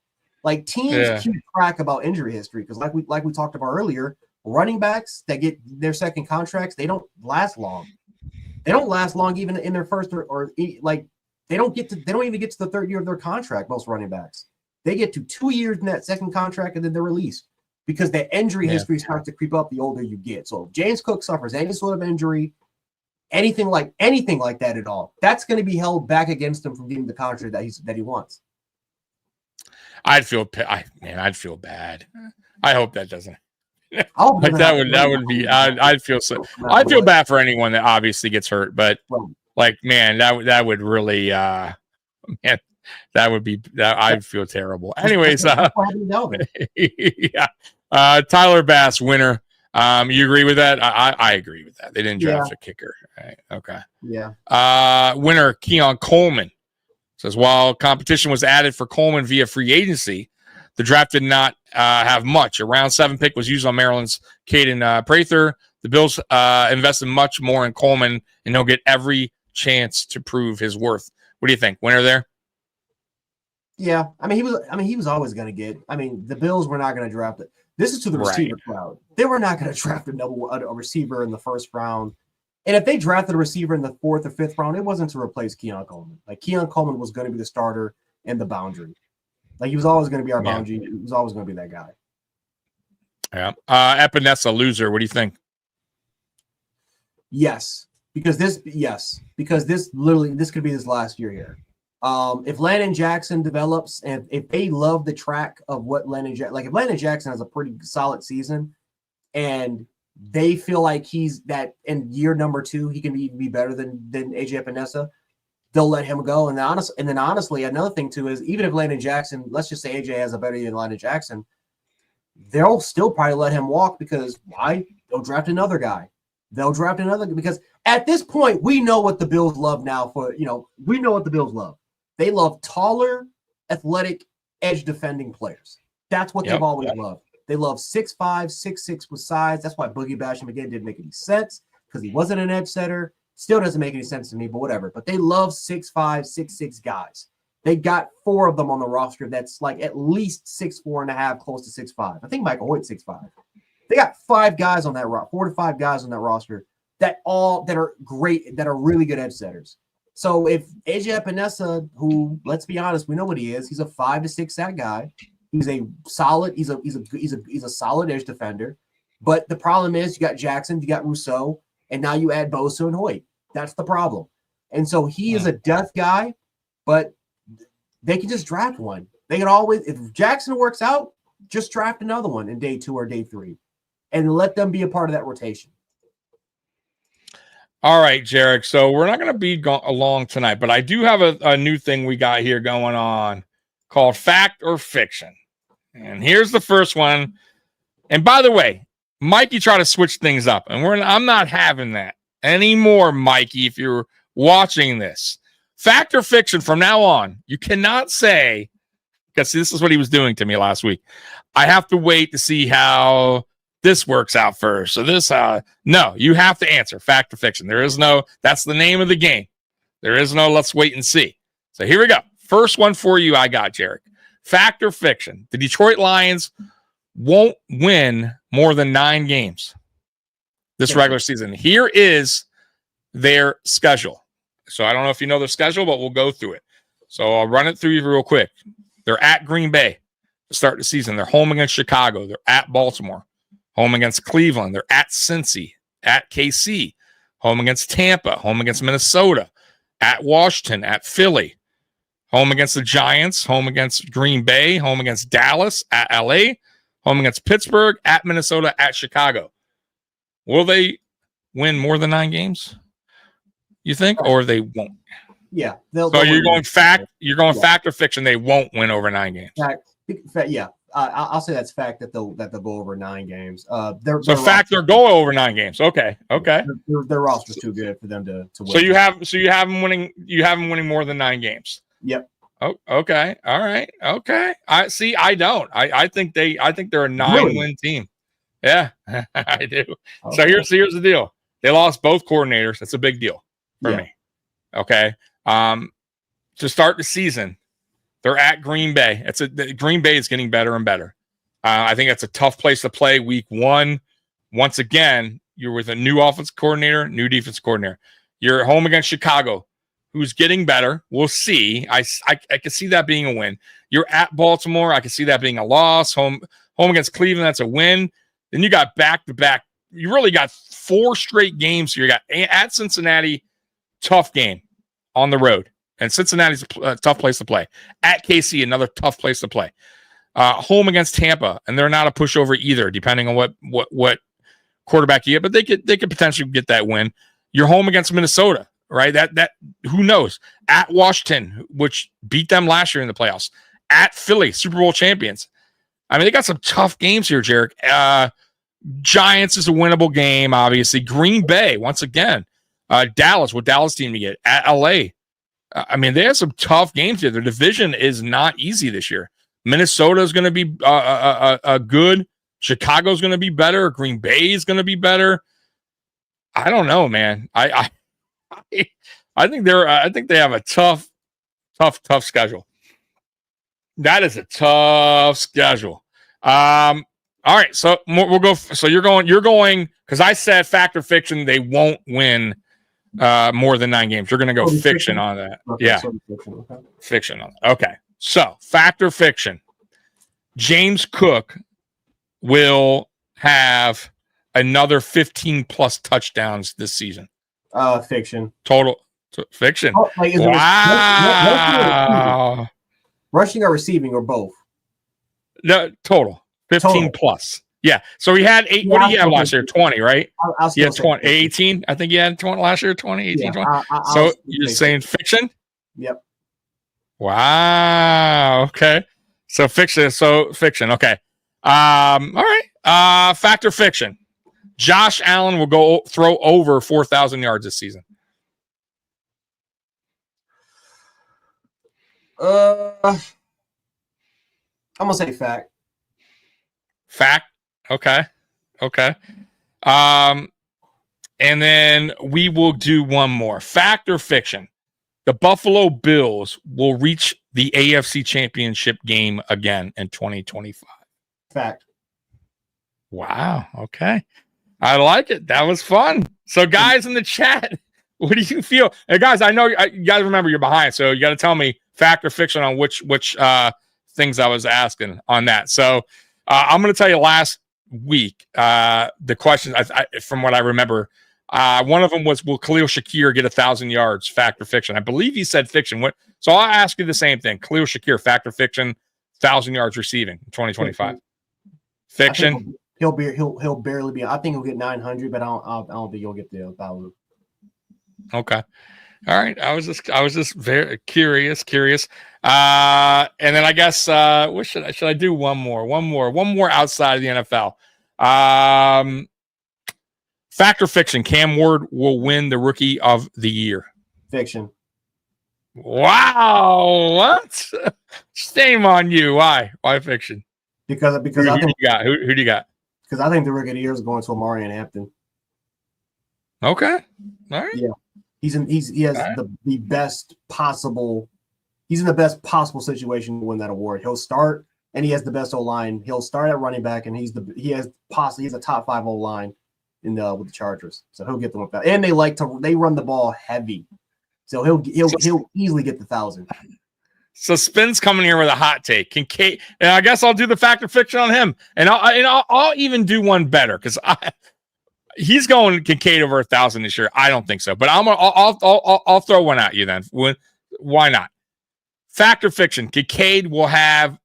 Like teams keep track about injury history because like we talked about earlier, running backs that get their second contracts, they don't last long. They don't last long even in their first or they don't even get to the third year of their contract. Most running backs, they get to 2 years in that second contract and then they're released because the injury history starts to creep up the older you get. So if James Cook suffers any sort of injury, anything like that at all, that's going to be held back against him from getting the contract that he wants. I'd feel bad. I hope that doesn't. That would be. I'd feel bad for anyone that obviously gets hurt, but that would really, that would be. I'd feel terrible. Anyways, yeah. Tyler Bass, winner. You agree with that? I agree with that. They didn't draft a kicker. Right. Okay. Yeah. Winner Keon Coleman says while competition was added for Coleman via free agency, the draft did not have much. A round 7 pick was used on Maryland's Caden Prather. The Bills invested much more in Coleman, and he'll get every chance to prove his worth. What do you think? Winner there? Yeah, he was always going to get. The Bills were not going to draft it. This is to the receiver crowd. They were not going to draft a receiver in the first round. And if they drafted a receiver in the 4th or 5th round, it wasn't to replace Keon Coleman. Like Keon Coleman was going to be the starter and the boundary. Like he was always going to be our boundary. He was always going to be that guy. Yeah. Epinesa, loser. What do you think? Yes, because this could be his last year here. If Landon Jackson develops and if they love the track of what if Landon Jackson has a pretty solid season and they feel like he's that in year number 2, he can be better than AJ Epinesa, they'll let him go. And then honestly, another thing too is even if Landon Jackson, let's just say AJ has a better year than Landon Jackson, they'll still probably let him walk because why? They'll draft another guy. Because at this point, we know what the Bills love now we know what the Bills love. They love taller, athletic, edge defending players. That's what they've always loved. They love 6'5", 6'6" with size. That's why Boogie Basham again didn't make any sense because he wasn't an edge setter. Still doesn't make any sense to me, but whatever. But they love 6'5", 6'6" guys. They got 4 of them on the roster that's like at least 6'4.5", close to 6'5". I think Michael Hoyt's 6'5". They got 5 guys on that roster, 4 to 5 guys on that roster that are great, that are really good edge setters. So if AJ Epinesa, who, let's be honest, we know what he is. He's a 5 to 6 sack guy. He's a solid. He's a solid edge defender. But the problem is, you got Jackson, you got Rousseau, and now you add Bosa and Hoyt. That's the problem. And so he is a death guy, but they can just draft one. They can always, if Jackson works out, just draft another one in day 2 or day 3, and let them be a part of that rotation. All right, Jarek. So we're not going to be along tonight, but I do have a new thing we got here going on called Fact or Fiction. And here's the first one. And by the way, Mikey tried to switch things up, and I'm not having that anymore, Mikey, if you're watching this. Fact or fiction from now on, you cannot say, because this is what he was doing to me last week. I have to wait to see how this works out first. So no, you have to answer fact or fiction. There is no, that's the name of the game. There is no, let's wait and see. So here we go. First one for you, I got, Jarek. Fact or fiction? The Detroit Lions won't win more than 9 games this regular season. Here is their schedule. So I don't know if you know their schedule, but we'll go through it. So I'll run it through you real quick. They're at Green Bay to start the season. They're home against Chicago. They're at Baltimore. Home against Cleveland. They're at Cincy. At KC. Home against Tampa. Home against Minnesota. At Washington. At Philly. Home against the Giants. Home against Green Bay. Home against Dallas. At LA. Home against Pittsburgh. At Minnesota. At Chicago. Will they win more than 9 games? You think, or they won't? Yeah. So you're going fact. You're going fact or fiction. They won't win over 9 games. Fact, yeah. I'll say that's fact that they'll go over 9 games. They're they're going over 9 games. Okay. Their roster's too good for them to win. So you have them winning. You have them winning more than 9 games. Yep. Oh, okay. All right. Okay. I see. I don't. I think they're a 9-win team. Yeah, I do. Okay. So here's the deal. They lost both coordinators. That's a big deal for me. Okay. To start the season, they're at Green Bay. Green Bay is getting better and better. I think that's a tough place to play week 1. Once again, you're with a new offense coordinator, new defense coordinator. You're at home against Chicago, who's getting better. We'll see. I can see that being a win. You're at Baltimore. I can see that being a loss. Home against Cleveland, that's a win. Then you got back-to-back. You really got 4 straight games here. You got at Cincinnati, tough game on the road. And Cincinnati's a tough place to play. At KC, another tough place to play. Home against Tampa, and they're not a pushover either, depending on what quarterback you get. But they could potentially get that win. You're home against Minnesota, right? That who knows? At Washington, which beat them last year in the playoffs. At Philly, Super Bowl champions. I mean, they got some tough games here, Jarek. Giants is a winnable game, obviously. Green Bay, once again. Dallas, what Dallas team you get? At LA. I mean, they have some tough games here. Their division is not easy this year. Minnesota is going to be good. Chicago's going to be better. Green Bay is going to be better. I don't know, man. I think they have a tough schedule. That is a tough schedule. All right, so we'll go. So you're going because I said fact or fiction. They won't win more than 9 games. You're going to go fiction on that. Okay, yeah, fiction on that. Okay, so fact or fiction. James Cook will have another 15+ touchdowns this season. Fiction. Total fiction. Oh, Wow. Rushing or receiving or both? No, total 15 plus. Yeah. So he had 8. What did he have last year? 20, right? He had 20, 18. I think he had 20 last year. 20, 18, 20. So you're saying fiction? Yep. Wow. Okay. So fiction. Okay. All right. Fact or fiction? Josh Allen will go throw over 4,000 yards this season. I'm gonna say fact. Fact. Okay. And then we will do one more. Fact or fiction? the Buffalo Bills will reach the AFC Championship game again in 2025. Fact. Wow. Okay. I like it. That was fun. So, guys in the chat, what do you feel? Hey, guys, I know you got to remember you're behind, so you got to tell me fact or fiction on which things I was asking on that. So, I'm going to tell you last week the questions. From what I remember, one of them was, will Khalil Shakir get 1,000 yards? Fact or fiction? I believe he said fiction. What? So I'll ask you the same thing. Khalil Shakir, fact or fiction? 1,000 yards receiving in 2025. Fiction. He'll barely be. I think he'll get 900, but I don't think he'll get the 1,000. Okay. All right. I was just very curious. And then I guess what should I do? One more outside of the NFL. Fact or fiction? Cam Ward will win the Rookie of the Year. Fiction. Wow. What? Shame on you. Why fiction? Because who I think you got? Who do you got? Because I think the Rookie of the Year is going to Amari and Hampton. Okay. All right. Yeah. He has the best possible. He's in the best possible situation to win that award. He'll start, and he has the best O-line. He'll start at running back, and he's a top 5 O-line with the Chargers. So he'll get them with that. And they run the ball heavy, so he'll easily get the 1,000. So Spin's coming here with a hot take. Kincaid, and I guess I'll do the fact or fiction on him, and I'll even do one better because he's going Kincaid over 1,000 this year. I don't think so, but I'll throw one at you then. Why not? Fact or fiction? Kincaid will have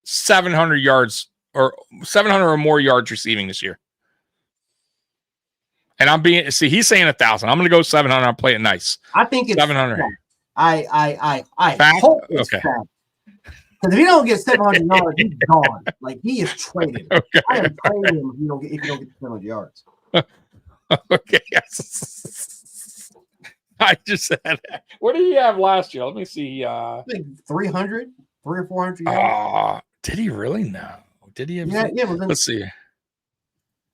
700 yards or 700 or more yards receiving this year. And he's saying 1,000. I'm going to go 700. I'll play it nice. I think it's 700. I Fact? hope it's Okay. fact. Because if he don't get 700 yards, he's gone. Like, he is traded. Okay. I am trading him if you don't get 700 yards. Okay. Yes. I just said that. What did he have last year? Let me see. I think 300 or 400 yards. Did he really? No. Did he have? Yeah. Let's see.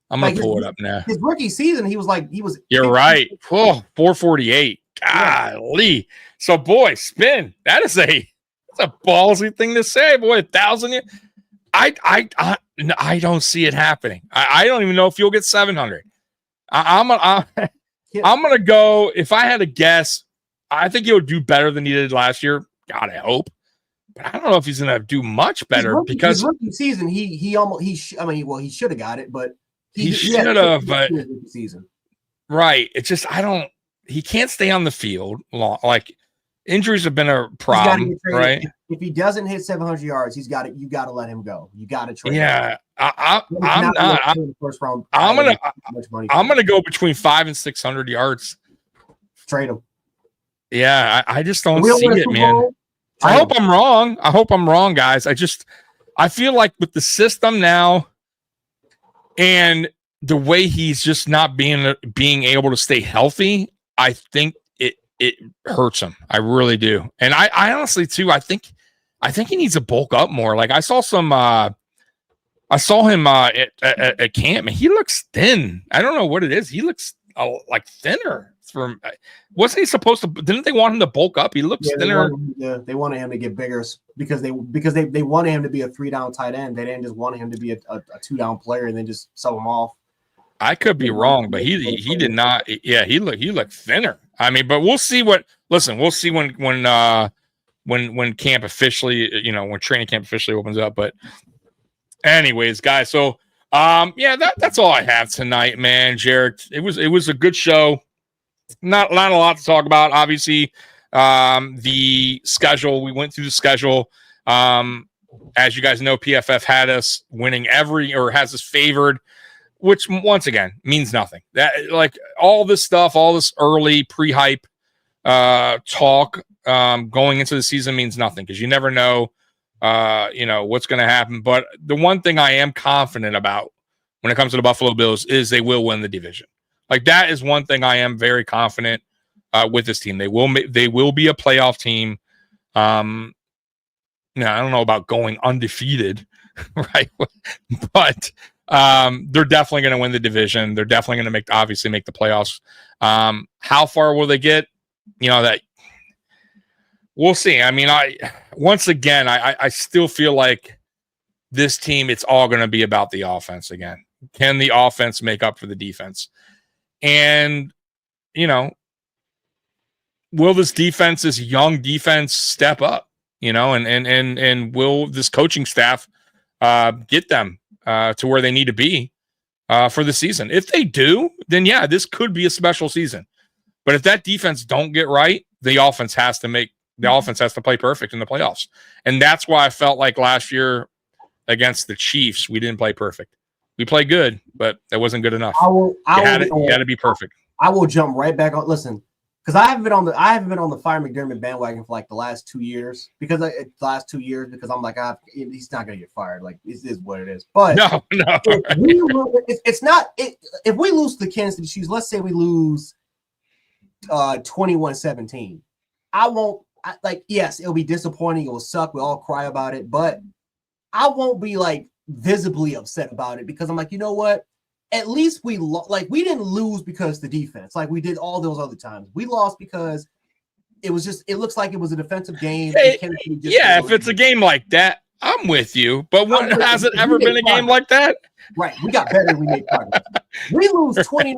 I'm going to pull it up now. His rookie season, he was. You're right. 448. Golly. Yeah. So, boy, Spin. That's a ballsy thing to say, boy. 1,000. I don't see it happening. I don't even know if you'll get 700. I'm gonna go. If I had to guess, I think he'll do better than he did last year. God, I hope. But I don't know if he's gonna do much better because his rookie season, he should have got it, but he should have. But season, right? It's just he can't stay on the field long. Like, injuries have been a problem, right? If he doesn't hit 700 yards, you got to let him go. You got to trade. Yeah, I'm gonna go between 500 and 600 yards. Trade him. Yeah, I just don't see it, man. I hope I'm wrong. Guys. I feel like with the system now and the way he's just not being able to stay healthy, I think it hurts him. I really do. And I honestly too, I think he needs to bulk up more. Like, I saw him at camp, and he looks thin. I don't know what it is. He looks like thinner. Wasn't he supposed to? Didn't they want him to bulk up? He looks thinner. They wanted him to get bigger because they wanted him to be a 3-down tight end. They didn't just want him to be a 2-down player and then just sell him off. I could be wrong, but he did not. Yeah, he looked thinner. I mean, but we'll see we'll see when camp officially, when training camp officially opens up. But anyways, guys, so that's all I have tonight, man. Jared, it was a good show. Not a lot to talk about. Obviously, the schedule. We went through the schedule. As you guys know, PFF had us winning has us favored, which once again means nothing. That, like, all this stuff, all this early pre-hype talk going into the season means nothing because you never know, what's going to happen. But the one thing I am confident about when it comes to the Buffalo Bills is they will win the division. Like, that is one thing I am very confident with this team. They will be a playoff team. I don't know about going undefeated, right? But they're definitely going to win the division. They're definitely going to make the playoffs. How far will they get? That We'll see. I mean, once again, I still feel like this team, it's all going to be about the offense again. Can the offense make up for the defense? And, you know, will this defense, this young defense, step up? You know, and will this coaching staff get them to where they need to be for the season? If they do, then yeah, this could be a special season. But if that defense don't get right, the offense has to play perfect in the playoffs. And that's why I felt like last year against the Chiefs, we didn't play perfect. We played good, but that wasn't good enough. You had to be perfect. I will jump right back on. Listen, because I haven't been on the Fire McDermott bandwagon for like the last 2 years because I'm like, he's not gonna get fired. Like, this is what it is. But no. If we lose to the Kansas City Chiefs, let's say we lose 21-17, yes, it'll be disappointing, it will suck, we'll all cry about it, but I won't be like visibly upset about it because I'm like, you know what, at least we didn't lose because the defense, like we did all those other times. We lost because it looks like it was a defensive game. If it's a game like that, I'm with you, but has it ever been a game like that? Right, we got better, we made progress. We lose 29,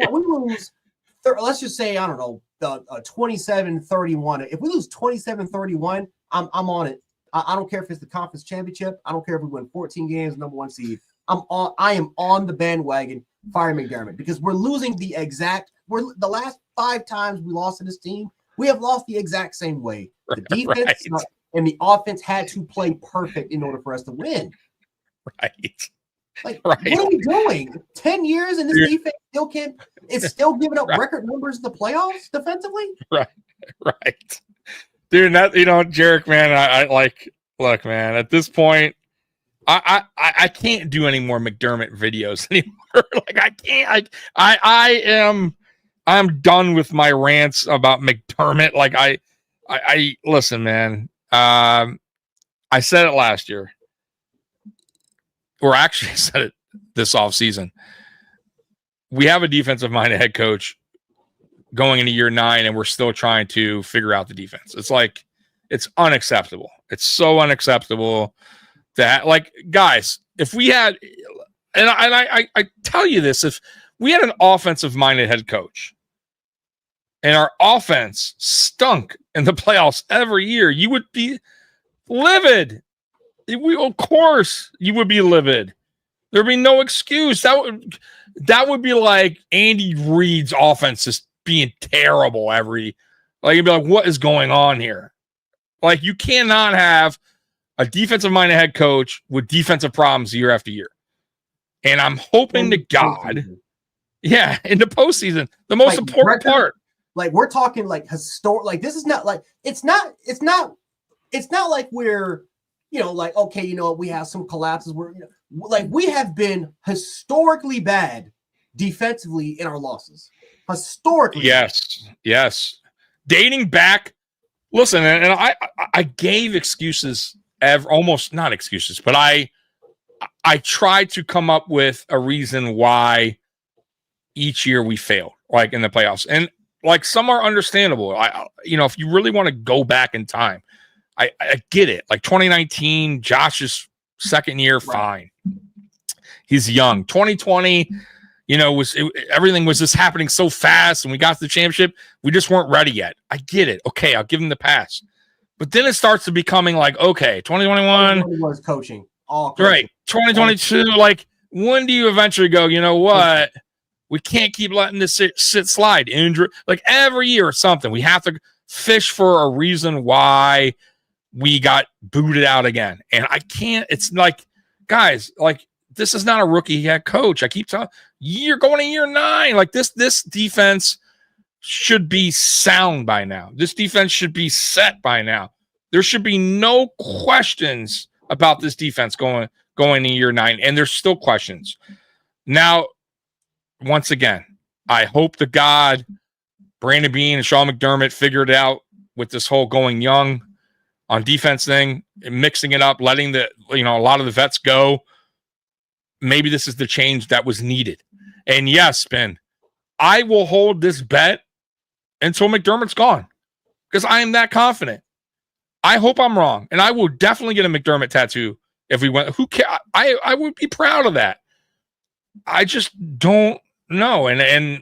let's just say, I don't know, 27-31. If we lose 27-31, I'm on it. I don't care if it's the conference championship. I don't care if we win 14 games, number 1 seed. I am on the bandwagon, Fire McDermott, because we're losing the last 5 times we lost to this team, we have lost the exact same way. The defense and the offense had to play perfect in order for us to win. Right. Like, what are we doing? 10 years and this defense still can't. It's still giving up record numbers in the playoffs defensively. Right. Dude, Jarek, man, look, man, at this point, I can't do any more McDermott videos anymore. Like, I can't. I'm done with my rants about McDermott. Like, I listen, man. I said it last year. Or actually said it this offseason. We have a defensive-minded head coach going into year 9, and we're still trying to figure out the defense. It's like, it's unacceptable. It's so unacceptable that, like, guys, if we had, and I tell you this, if we had an offensive-minded head coach and our offense stunk in the playoffs every year, you would be livid. Of course, you would be livid. There'd be no excuse. That would be like Andy Reid's offense just being terrible you'd be like, what is going on here? Like, you cannot have a defensive-minded head coach with defensive problems year after year. And I'm hoping to God, in the postseason, the most important part. Like, we're talking like historic. Like, this is not like it's not like we're. Like, okay, we have some collapses where, we have been historically bad defensively in our losses. Historically. Yes. Dating back. Listen, and I gave excuses, almost not excuses, but I tried to come up with a reason why each year we failed, like in the playoffs. And like, some are understandable. If you really want to go back in time, I get it. Like 2019, Josh's second year, fine. He's young. 2020, everything was just happening so fast, and we got to the championship. We just weren't ready yet. I get it. Okay, I'll give him the pass. But then it starts to becoming like, okay, 2021 was coaching. All coaching. Right. 2022, like, when do you eventually go, you know what? We can't keep letting this sit slide. Injury, like every year or something. We have to fish for a reason why we got booted out again. And I can't, it's like, guys, like, this is not a rookie head coach. I keep telling you're going to year 9. Like, this defense should be sound by now. This defense should be set by now. There should be no questions about this defense going to year 9. And there's still questions. Now, once again, I hope to God Brandon Beane and Sean McDermott figured it out with this whole going young on defense thing, mixing it up, letting a lot of the vets go. Maybe this is the change that was needed. And yes, Ben, I will hold this bet until McDermott's gone because I am that confident. I hope I'm wrong, and I will definitely get a McDermott tattoo if we went. Who cares? I would be proud of that. I just don't know, and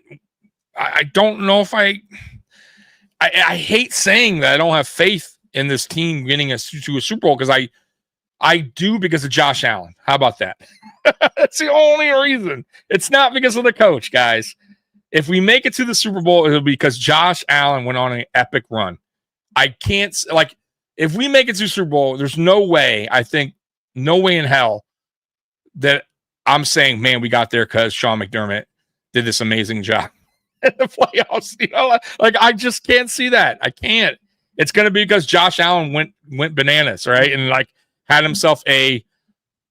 I don't know if I hate saying that I don't have faith in this team getting us to a Super Bowl, because I do, because of Josh Allen. How about that? That's the only reason. It's not because of the coach, guys. If we make it to the Super Bowl, it'll be because Josh Allen went on an epic run. I can't, like, if we make it to Super Bowl, there's no way, I think, no way in hell that I'm saying, man, we got there because Sean McDermott did this amazing job in the playoffs. You know, like, I just can't see that. I can't. It's going to be because Josh Allen went bananas, right? And, like, had himself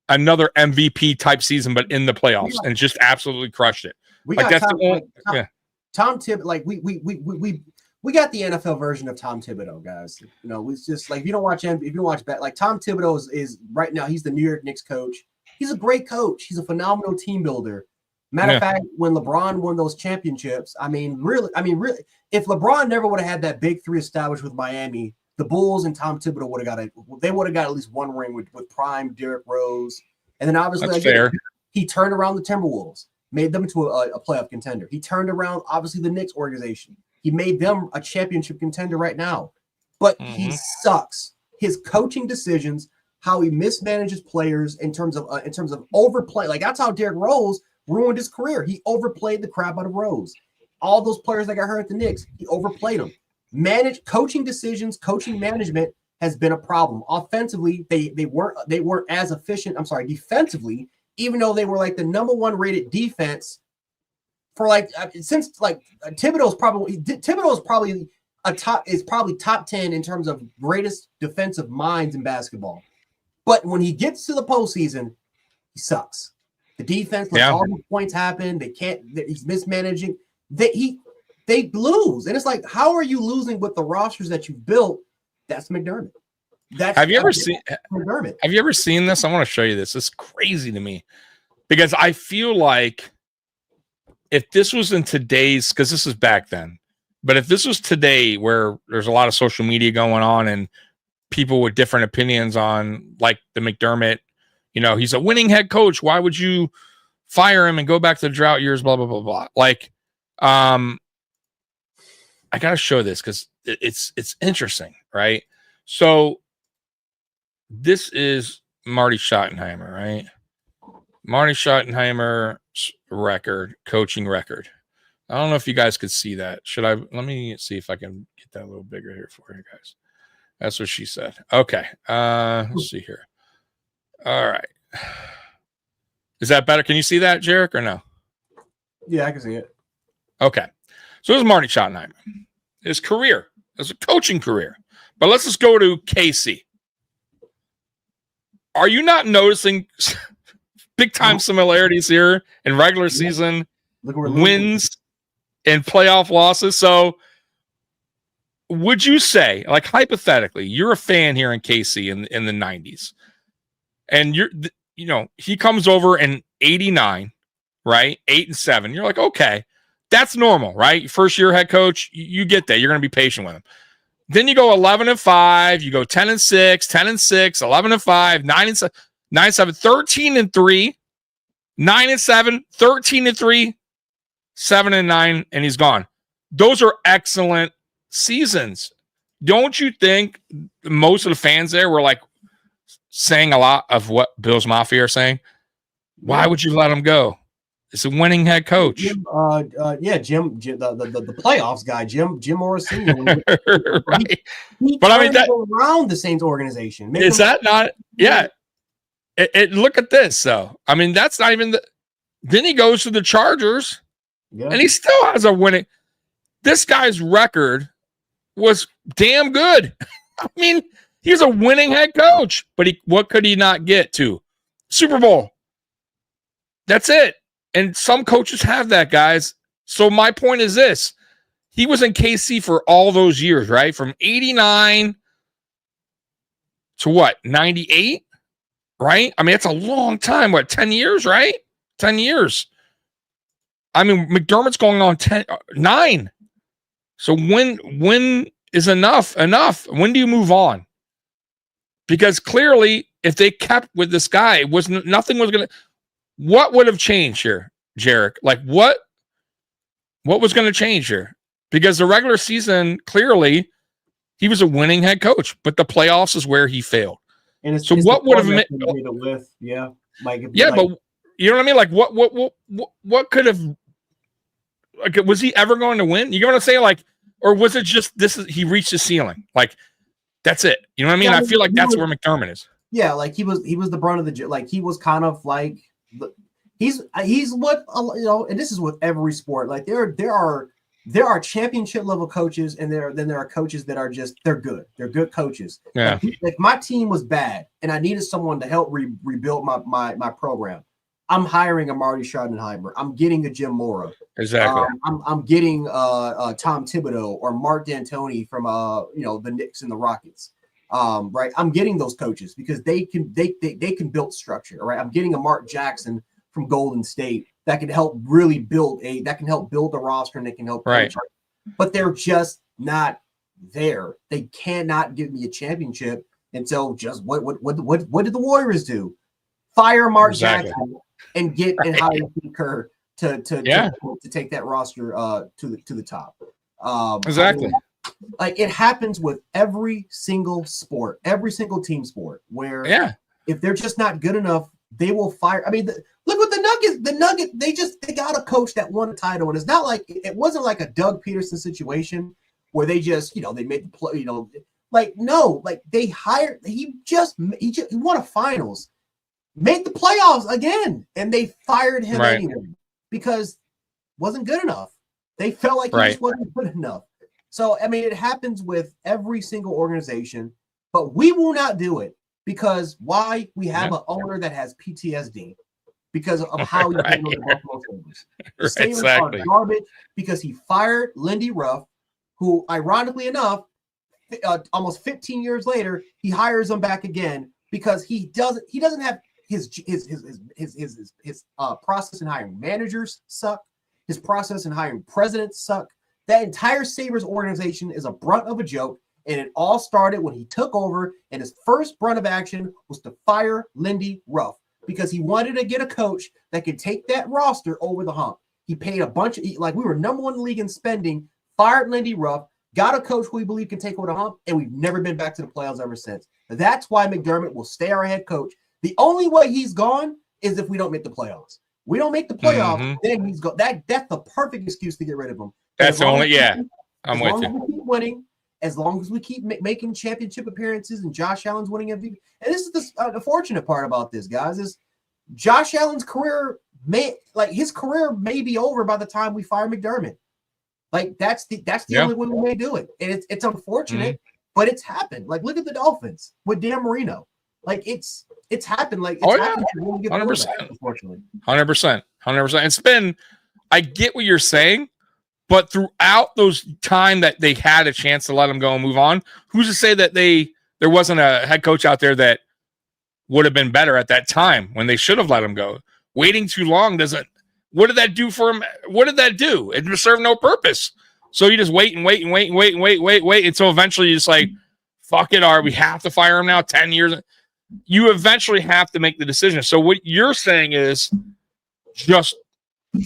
another MVP type season, but in the playoffs, and just absolutely crushed it. We Like, got that's Tom, the only, like, yeah. Tom Thibodeau. Like we got the NFL version of Tom Thibodeau, guys. You know, it's just like, if you don't watch him, if you watch back, like, Tom Thibodeau is right now, he's the New York Knicks coach. He's a great coach. He's a phenomenal team builder. Matter of fact, when LeBron won those championships, I mean, really, if LeBron never would have had that big three established with Miami, the Bulls and Tom Thibodeau would have got at least one ring with prime Derrick Rose. And then obviously, That's fair. He turned around the Timberwolves, made them into a playoff contender. He turned around, obviously, the Knicks organization. He made them a championship contender right now. But he sucks. His coaching decisions, how he mismanages players in terms of overplay. Like, that's how Derrick Rose ruined his career. He overplayed the crap out of Rose. All those players that got hurt at the Knicks, he overplayed them. Coaching decisions, coaching management has been a problem. Offensively, they weren't as efficient. I'm sorry, defensively, even though they were like the number one rated defense for since Thibodeau's probably top 10 in terms of greatest defensive minds in basketball. But when he gets to the postseason, he sucks. The defense, all the points happen. He's mismanaging. They lose. And it's like, how are you losing with the rosters that you've built? That's McDermott. Have you ever seen this? I want to show you this. It's crazy to me, because I feel like if this was in today's, because this is back then, but if this was today, where there's a lot of social media going on and people with different opinions on, like, the McDermott, you know, he's a winning head coach. Why would you fire him and go back to the drought years? Blah, blah, blah, blah. Like, I got to show this because it's interesting, right? So this is Marty Schottenheimer, right? Marty Schottenheimer's coaching record. I don't know if you guys could see that. Let me see if I can get that a little bigger here for you guys. That's what she said. Okay. Let's see here. All right. Is that better? Can you see that, Jarek, or no? Yeah, I can see it. Okay. So this is Marty Schottenheimer. His career as a coaching career. But let's just go to KC. Are you not noticing big time similarities here in regular season wins and playoff losses? So would you say, like, hypothetically, you're a fan here in KC in the 90s, and he comes over in 89, right? 8-7. You're like, okay, that's normal, right? First year head coach, you get that. You're going to be patient with him. Then you go 11-5, you go 10-6, 10-6, 11-5, 9-7, 9-7, 13-3, 9-7, 13-3, 7-9, and he's gone. Those are excellent seasons. Don't you think most of the fans there were like saying a lot of what Bills Mafia are saying? Why would you let him go? It's a winning head coach. Jim, the playoffs guy, Jim Morrissey. Right. He but I mean, that around the Saints organization. Is that not? Yeah. Look at this, though. I mean, that's not even the. Then he goes to the Chargers, and he still has a winning. This guy's record was damn good. I mean, he's a winning head coach, but what could he not get to? Super Bowl. That's it. And some coaches have that, guys. So my point is this. He was in KC for all those years, right? From 89 to what? 98, right? I mean, it's a long time. What, 10 years, right? 10 years. I mean, McDermott's going on 9. So when is enough? When do you move on? Because clearly, if they kept with this guy, nothing was going to. What would have changed here, Jarek? Like what was going to change here? Because the regular season, clearly, he was a winning head coach, but the playoffs is where he failed. And it's, so it's what would have it with? Yeah, but you know what I mean? Like what could have? Like, was he ever going to win? You know what I'm saying? Like, or was it just he reached the ceiling? Like, that's it. You know what I mean? I feel like that's where McDermott is. Yeah, like he was the brunt of the like he was kind of like he's what and this is with every sport. Like there are championship level coaches, and there are coaches that are just they're good coaches. Yeah. Like, if my team was bad and I needed someone to help rebuild my program, I'm hiring a Marty Schottenheimer. I'm getting a Jim Mora. Exactly. I'm getting Tom Thibodeau or Mark D'Antoni from the Knicks and the Rockets. Right. I'm getting those coaches because they can build structure. Right. I'm getting a Mark Jackson from Golden State that can help really build the roster, and they can help right. coach. But they're just not there. They cannot give me a championship. And so just what did the Warriors do? Fire Mark Jackson and hire Steve Kerr to take that roster to the top. Exactly. I mean, like it happens with every single sport, every single team sport, where if they're just not good enough, they will fire. I mean, look what the Nuggets. The Nuggets, they got a coach that won a title, and it's not like it wasn't like a Doug Peterson situation where they just they made the play. Like no, like they hired. He won a finals, made the playoffs again, and they fired him anyway because wasn't good enough. They felt like he just wasn't good enough. So, I mean, it happens with every single organization, but we will not do it because why? We have an owner that has PTSD because of how he handled the Buffalo Sabres. The Sabres are garbage because he fired Lindy Ruff, who, ironically enough, almost 15 years later, he hires him back again because he doesn't have his process in hiring managers suck. His process in hiring presidents suck. That entire Sabres organization is a brunt of a joke, and it all started when he took over, and his first brunt of action was to fire Lindy Ruff because he wanted to get a coach that could take that roster over the hump. He paid a bunch of, like we were number one in the league in spending, fired Lindy Ruff, got a coach who we believe can take over the hump, and we've never been back to the playoffs ever since. That's why McDermott will stay our head coach. The only way he's gone is if we don't make the playoffs. We don't make the playoffs, then he's go. That's the perfect excuse to get rid of him. That's the only, I'm with you. We keep winning, as long as we keep making championship appearances, and Josh Allen's winning MVP. And this is the fortunate part about this, guys, is Josh Allen's career may be over by the time we fire McDermott. Like that's the only way we may do it, and it's unfortunate, but it's happened. Like look at the Dolphins with Dan Marino. Like it's happened. Like it's happened. 100%. Unfortunately, 100%. It's been. I get what you're saying. But throughout those time that they had a chance to let him go and move on, who's to say that there wasn't a head coach out there that would have been better at that time when they should have let him go? Waiting too long doesn't. What did that do for him? What did that do? It served no purpose. So you just wait until eventually you're just like, fuck it, we have to fire him now. 10 years. You eventually have to make the decision. So what you're saying is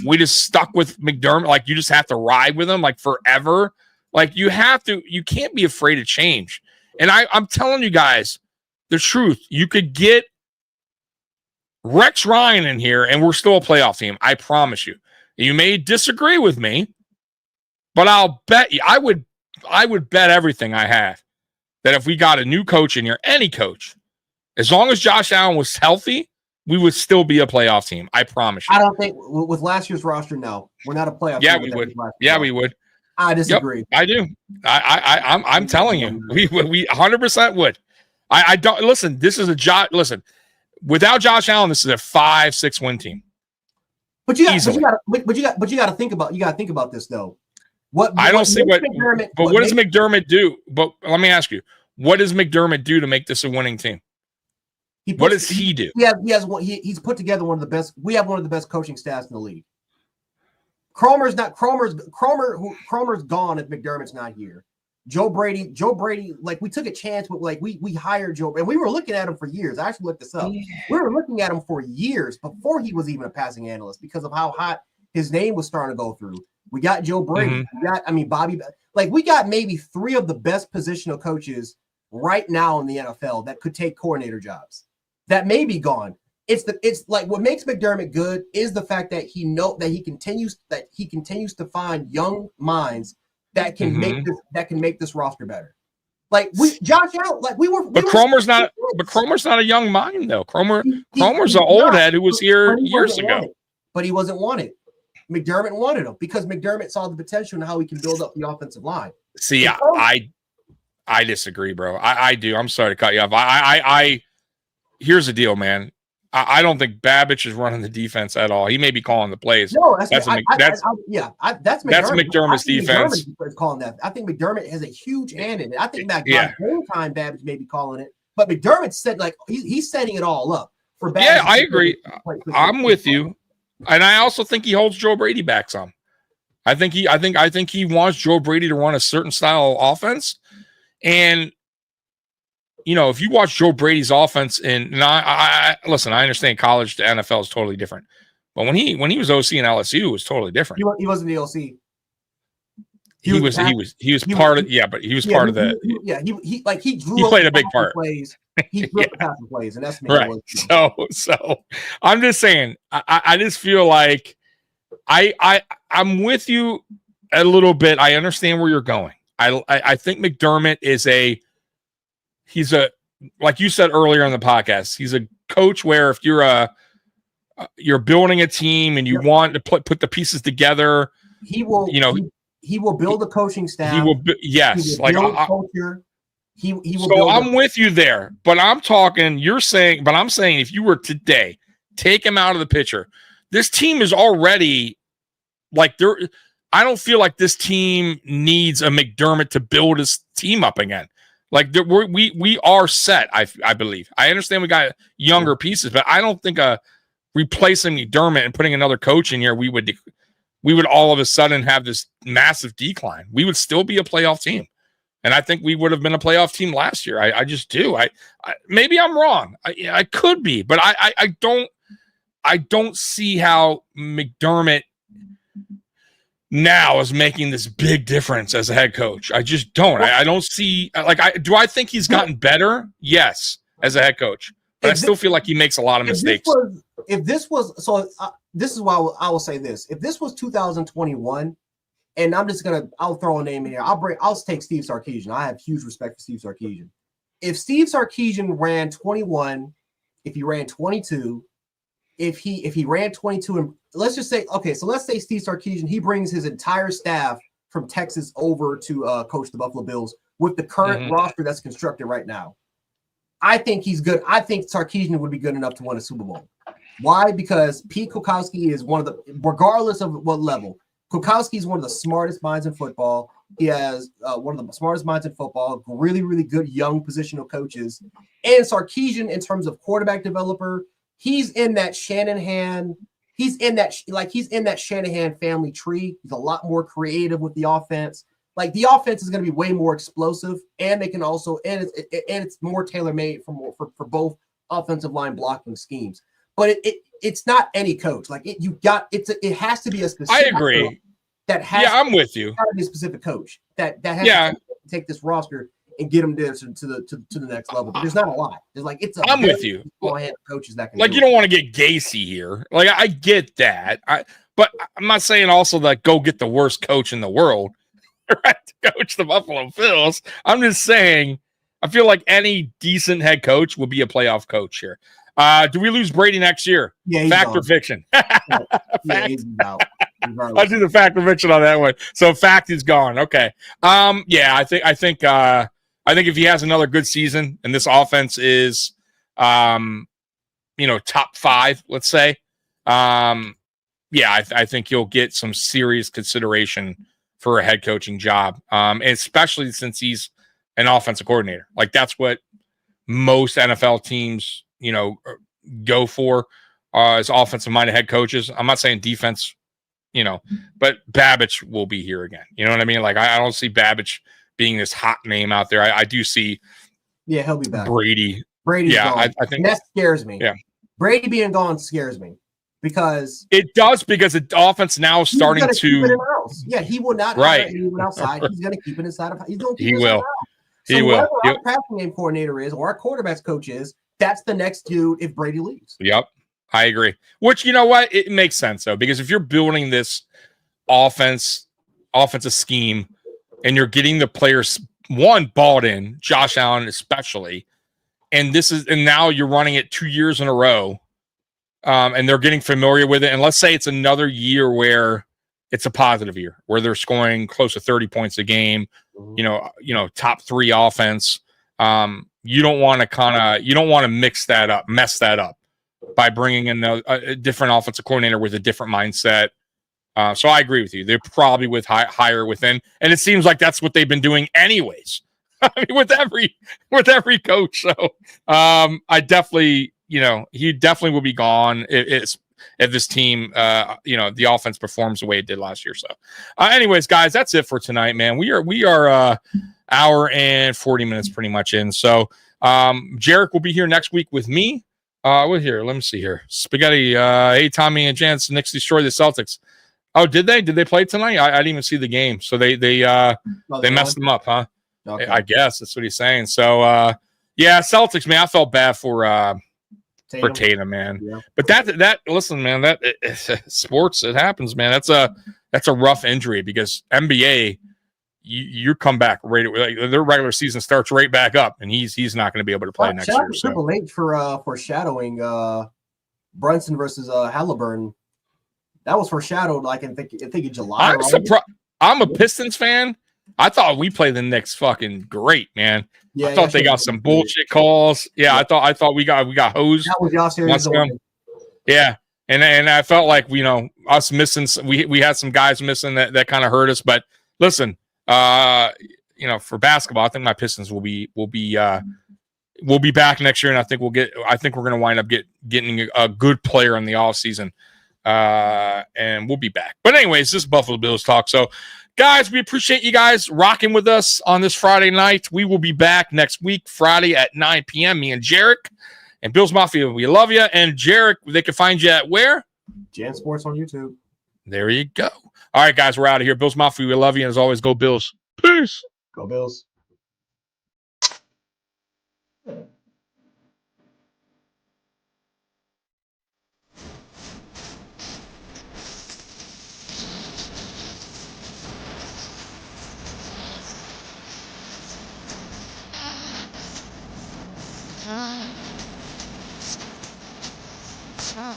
we just stuck with McDermott. Like you just have to ride with him like forever. Like you can't be afraid of change. And I'm telling you guys the truth. You could get Rex Ryan in here and we're still a playoff team. I promise you. You may disagree with me, but I'll bet you, I would bet everything I have that if we got a new coach in here, any coach, as long as Josh Allen was healthy, we would still be a playoff team. I promise you. I don't think with last year's roster, no, we're not a playoff team. We would. Yeah, we would. I disagree. Yep, I do. I'm telling you, we 100% would. I don't listen. This is listen. Without Josh Allen, this is a 5-6 win team. But you got to think about this though. What does McDermott do? But let me ask you, what does McDermott do to make this a winning team? What does he do? He's put together one of the best. We have one of the best coaching staffs in the league. Cromer's gone if McDermott's not here. Joe Brady, like we took a chance with like we hired Joe, and we were looking at him for years. I actually looked this up. We were looking at him for years before he was even a passing analyst because of how hot his name was starting to go through. We got Joe Brady. We got, Bobby. Like we got maybe 3 of the best positional coaches right now in the NFL that could take coordinator jobs. That may be gone. It's like what makes McDermott good is the fact that he continues to find young minds that can make this roster better. Like Josh Allen, like we were. But Cromer's not a young mind though. Cromer's an old head who was here years ago. But he wasn't wanted. McDermott wanted him because McDermott saw the potential in how he can build up the offensive line. See, I disagree, bro. I do. I'm sorry to cut you off. Here's the deal, man. I don't think Babbage is running the defense at all. He may be calling the plays. No, that's McDermott's defense. McDermott is calling that. I think McDermott has a huge hand in it. I think that game time Babbage may be calling it, but McDermott said like he's setting it all up for Babbage. Yeah, I agree. I'm with you, and I also think he holds Joe Brady back some. I think he wants Joe Brady to run a certain style of offense, and if you watch Joe Brady's offense, and listen, I understand college to NFL is totally different, but when he was OC in LSU, it was totally different. He wasn't the OC. He was part of that. He played a big part. He drew passing plays, and that's right. So I'm just saying, I just feel like I'm with you a little bit. I understand where you're going. I think McDermott is he's like you said earlier in the podcast, he's a coach where if you're building a team and you want to put the pieces together, he will build a coaching staff. He will build culture. He will. So I'm with you there, but I'm saying if you were today, take him out of the picture. This team is already like there. I don't feel like this team needs a McDermott to build his team up again. Like we are set. I believe. I understand we got younger pieces, but I don't think replacing McDermott and putting another coach in here, we would all of a sudden have this massive decline. We would still be a playoff team, and I think we would have been a playoff team last year. I just do. I maybe I'm wrong. I could be, but I don't see how McDermott now is making this big difference as a head coach. I just don't. I don't see do I think he's gotten better? Yes, as a head coach, but I still feel like he makes a lot of mistakes. This is why I will say this. If this was 2021, and I'll throw a name in here. I'll take Steve Sarkisian. I have huge respect for Steve Sarkisian. If Steve Sarkisian ran 21, if he ran 22, if he ran 22, and let's just say, okay, so let's say Steve Sarkisian, he brings his entire staff from Texas over to coach the Buffalo Bills with the current roster that's constructed right now. I think he's good. I think Sarkisian would be good enough to win a Super Bowl. Why? Because Pete Kwiatkowski is regardless of what level, Kwiatkowski is one of the smartest minds in football. He has one of the smartest minds in football, really, really good young positional coaches. And Sarkisian, in terms of quarterback developer, he's in that Shanahan family tree. He's a lot more creative with the offense. Like the offense is going to be way more explosive, and they can also it's more tailor-made for both offensive line blocking schemes. But it's not any coach. Like it has to be a specific. I agree. I'm with you. Got to be a specific coach that has to take this roster and get them to the next level. But there's not a lot. There's I'm with you. Coaches that can you don't want to get Gacy here. Like I get that. But I'm not saying also that go get the worst coach in the world, right? To coach the Buffalo Bills. I'm just saying I feel like any decent head coach will be a playoff coach here. Do we lose Brady next year? Yeah, fact or fiction? He's out. I'll do the fact or fiction on that one. So fact is gone. Okay. I think if he has another good season and this offense is, top 5, let's say, I think you'll get some serious consideration for a head coaching job, especially since he's an offensive coordinator. Like that's what most NFL teams, go for as offensive-minded head coaches. I'm not saying defense, but Babbage will be here again. You know what I mean? Like I don't see Babbage being this hot name out there. I do see Yeah, he'll be back. Brady. Brady's Yeah, gone. I think And that scares me. Yeah. Brady being gone scares me because it does, because the offense now is starting he's gonna keep it to. in the house. Yeah, he will not Right. hire anyone outside. He's going to keep it inside of. He's going to keep He it inside will. of the house. So He will. whoever Yep. our passing game coordinator is or our quarterbacks coach is, that's the next dude if Brady leaves. Yep, I agree. Which, you know what, it makes sense though, because if you're building this offensive scheme, and you're getting the players bought in, Josh Allen especially, and now you're running it 2 years in a row, and they're getting familiar with it. And let's say it's another year where it's a positive year, where they're scoring close to 30 points a game, top 3 offense. You don't want to mess that up by bringing in a different offensive coordinator with a different mindset. So I agree with you. They're probably higher within, and it seems like that's what they've been doing anyways. I mean, with every coach. So I definitely, he definitely will be gone if this team, the offense performs the way it did last year. So, anyways, guys, that's it for tonight, man. We are hour and 40 minutes pretty much in. So Jarek will be here next week with me. We're here. Let me see here. Spaghetti. Hey, Tommy and Jance. Knicks destroyed the Celtics. Oh, did they? Did they play tonight? I didn't even see the game. So they messed them up, huh? Okay. I guess that's what he's saying. So yeah, Celtics, man. I felt bad for Tatum, man. Yeah. But that listen, man. That sports, it happens, man. That's a rough injury, because NBA, you come back right away. Like, their regular season starts right back up, and he's not going to be able to play next year. So. Triple H for foreshadowing Brunson versus Halliburton. That was foreshadowed, like I think in July. I'm surprised. I'm a Pistons fan. I thought we played the Knicks fucking great, man. Yeah, I thought they got some bullshit calls. Yeah, I thought we got hosed. That was y'all series. Yeah, and I felt like us missing. We had some guys missing that kind of hurt us. But listen, for basketball, I think my Pistons will be back next year, and I think we're going to wind up getting a good player in the offseason. And we'll be back. But anyways, this is Buffalo Bills talk. So guys, we appreciate you guys rocking with us on this Friday night. We will be back next week, Friday at 9 p.m. Me and Jarek and Bills Mafia. We love you. And Jarek, they can find you at where? Jan Sports on YouTube. There you go. All right, guys, we're out of here. Bills Mafia, we love you. And as always, go Bills. Peace. Go Bills. Ah.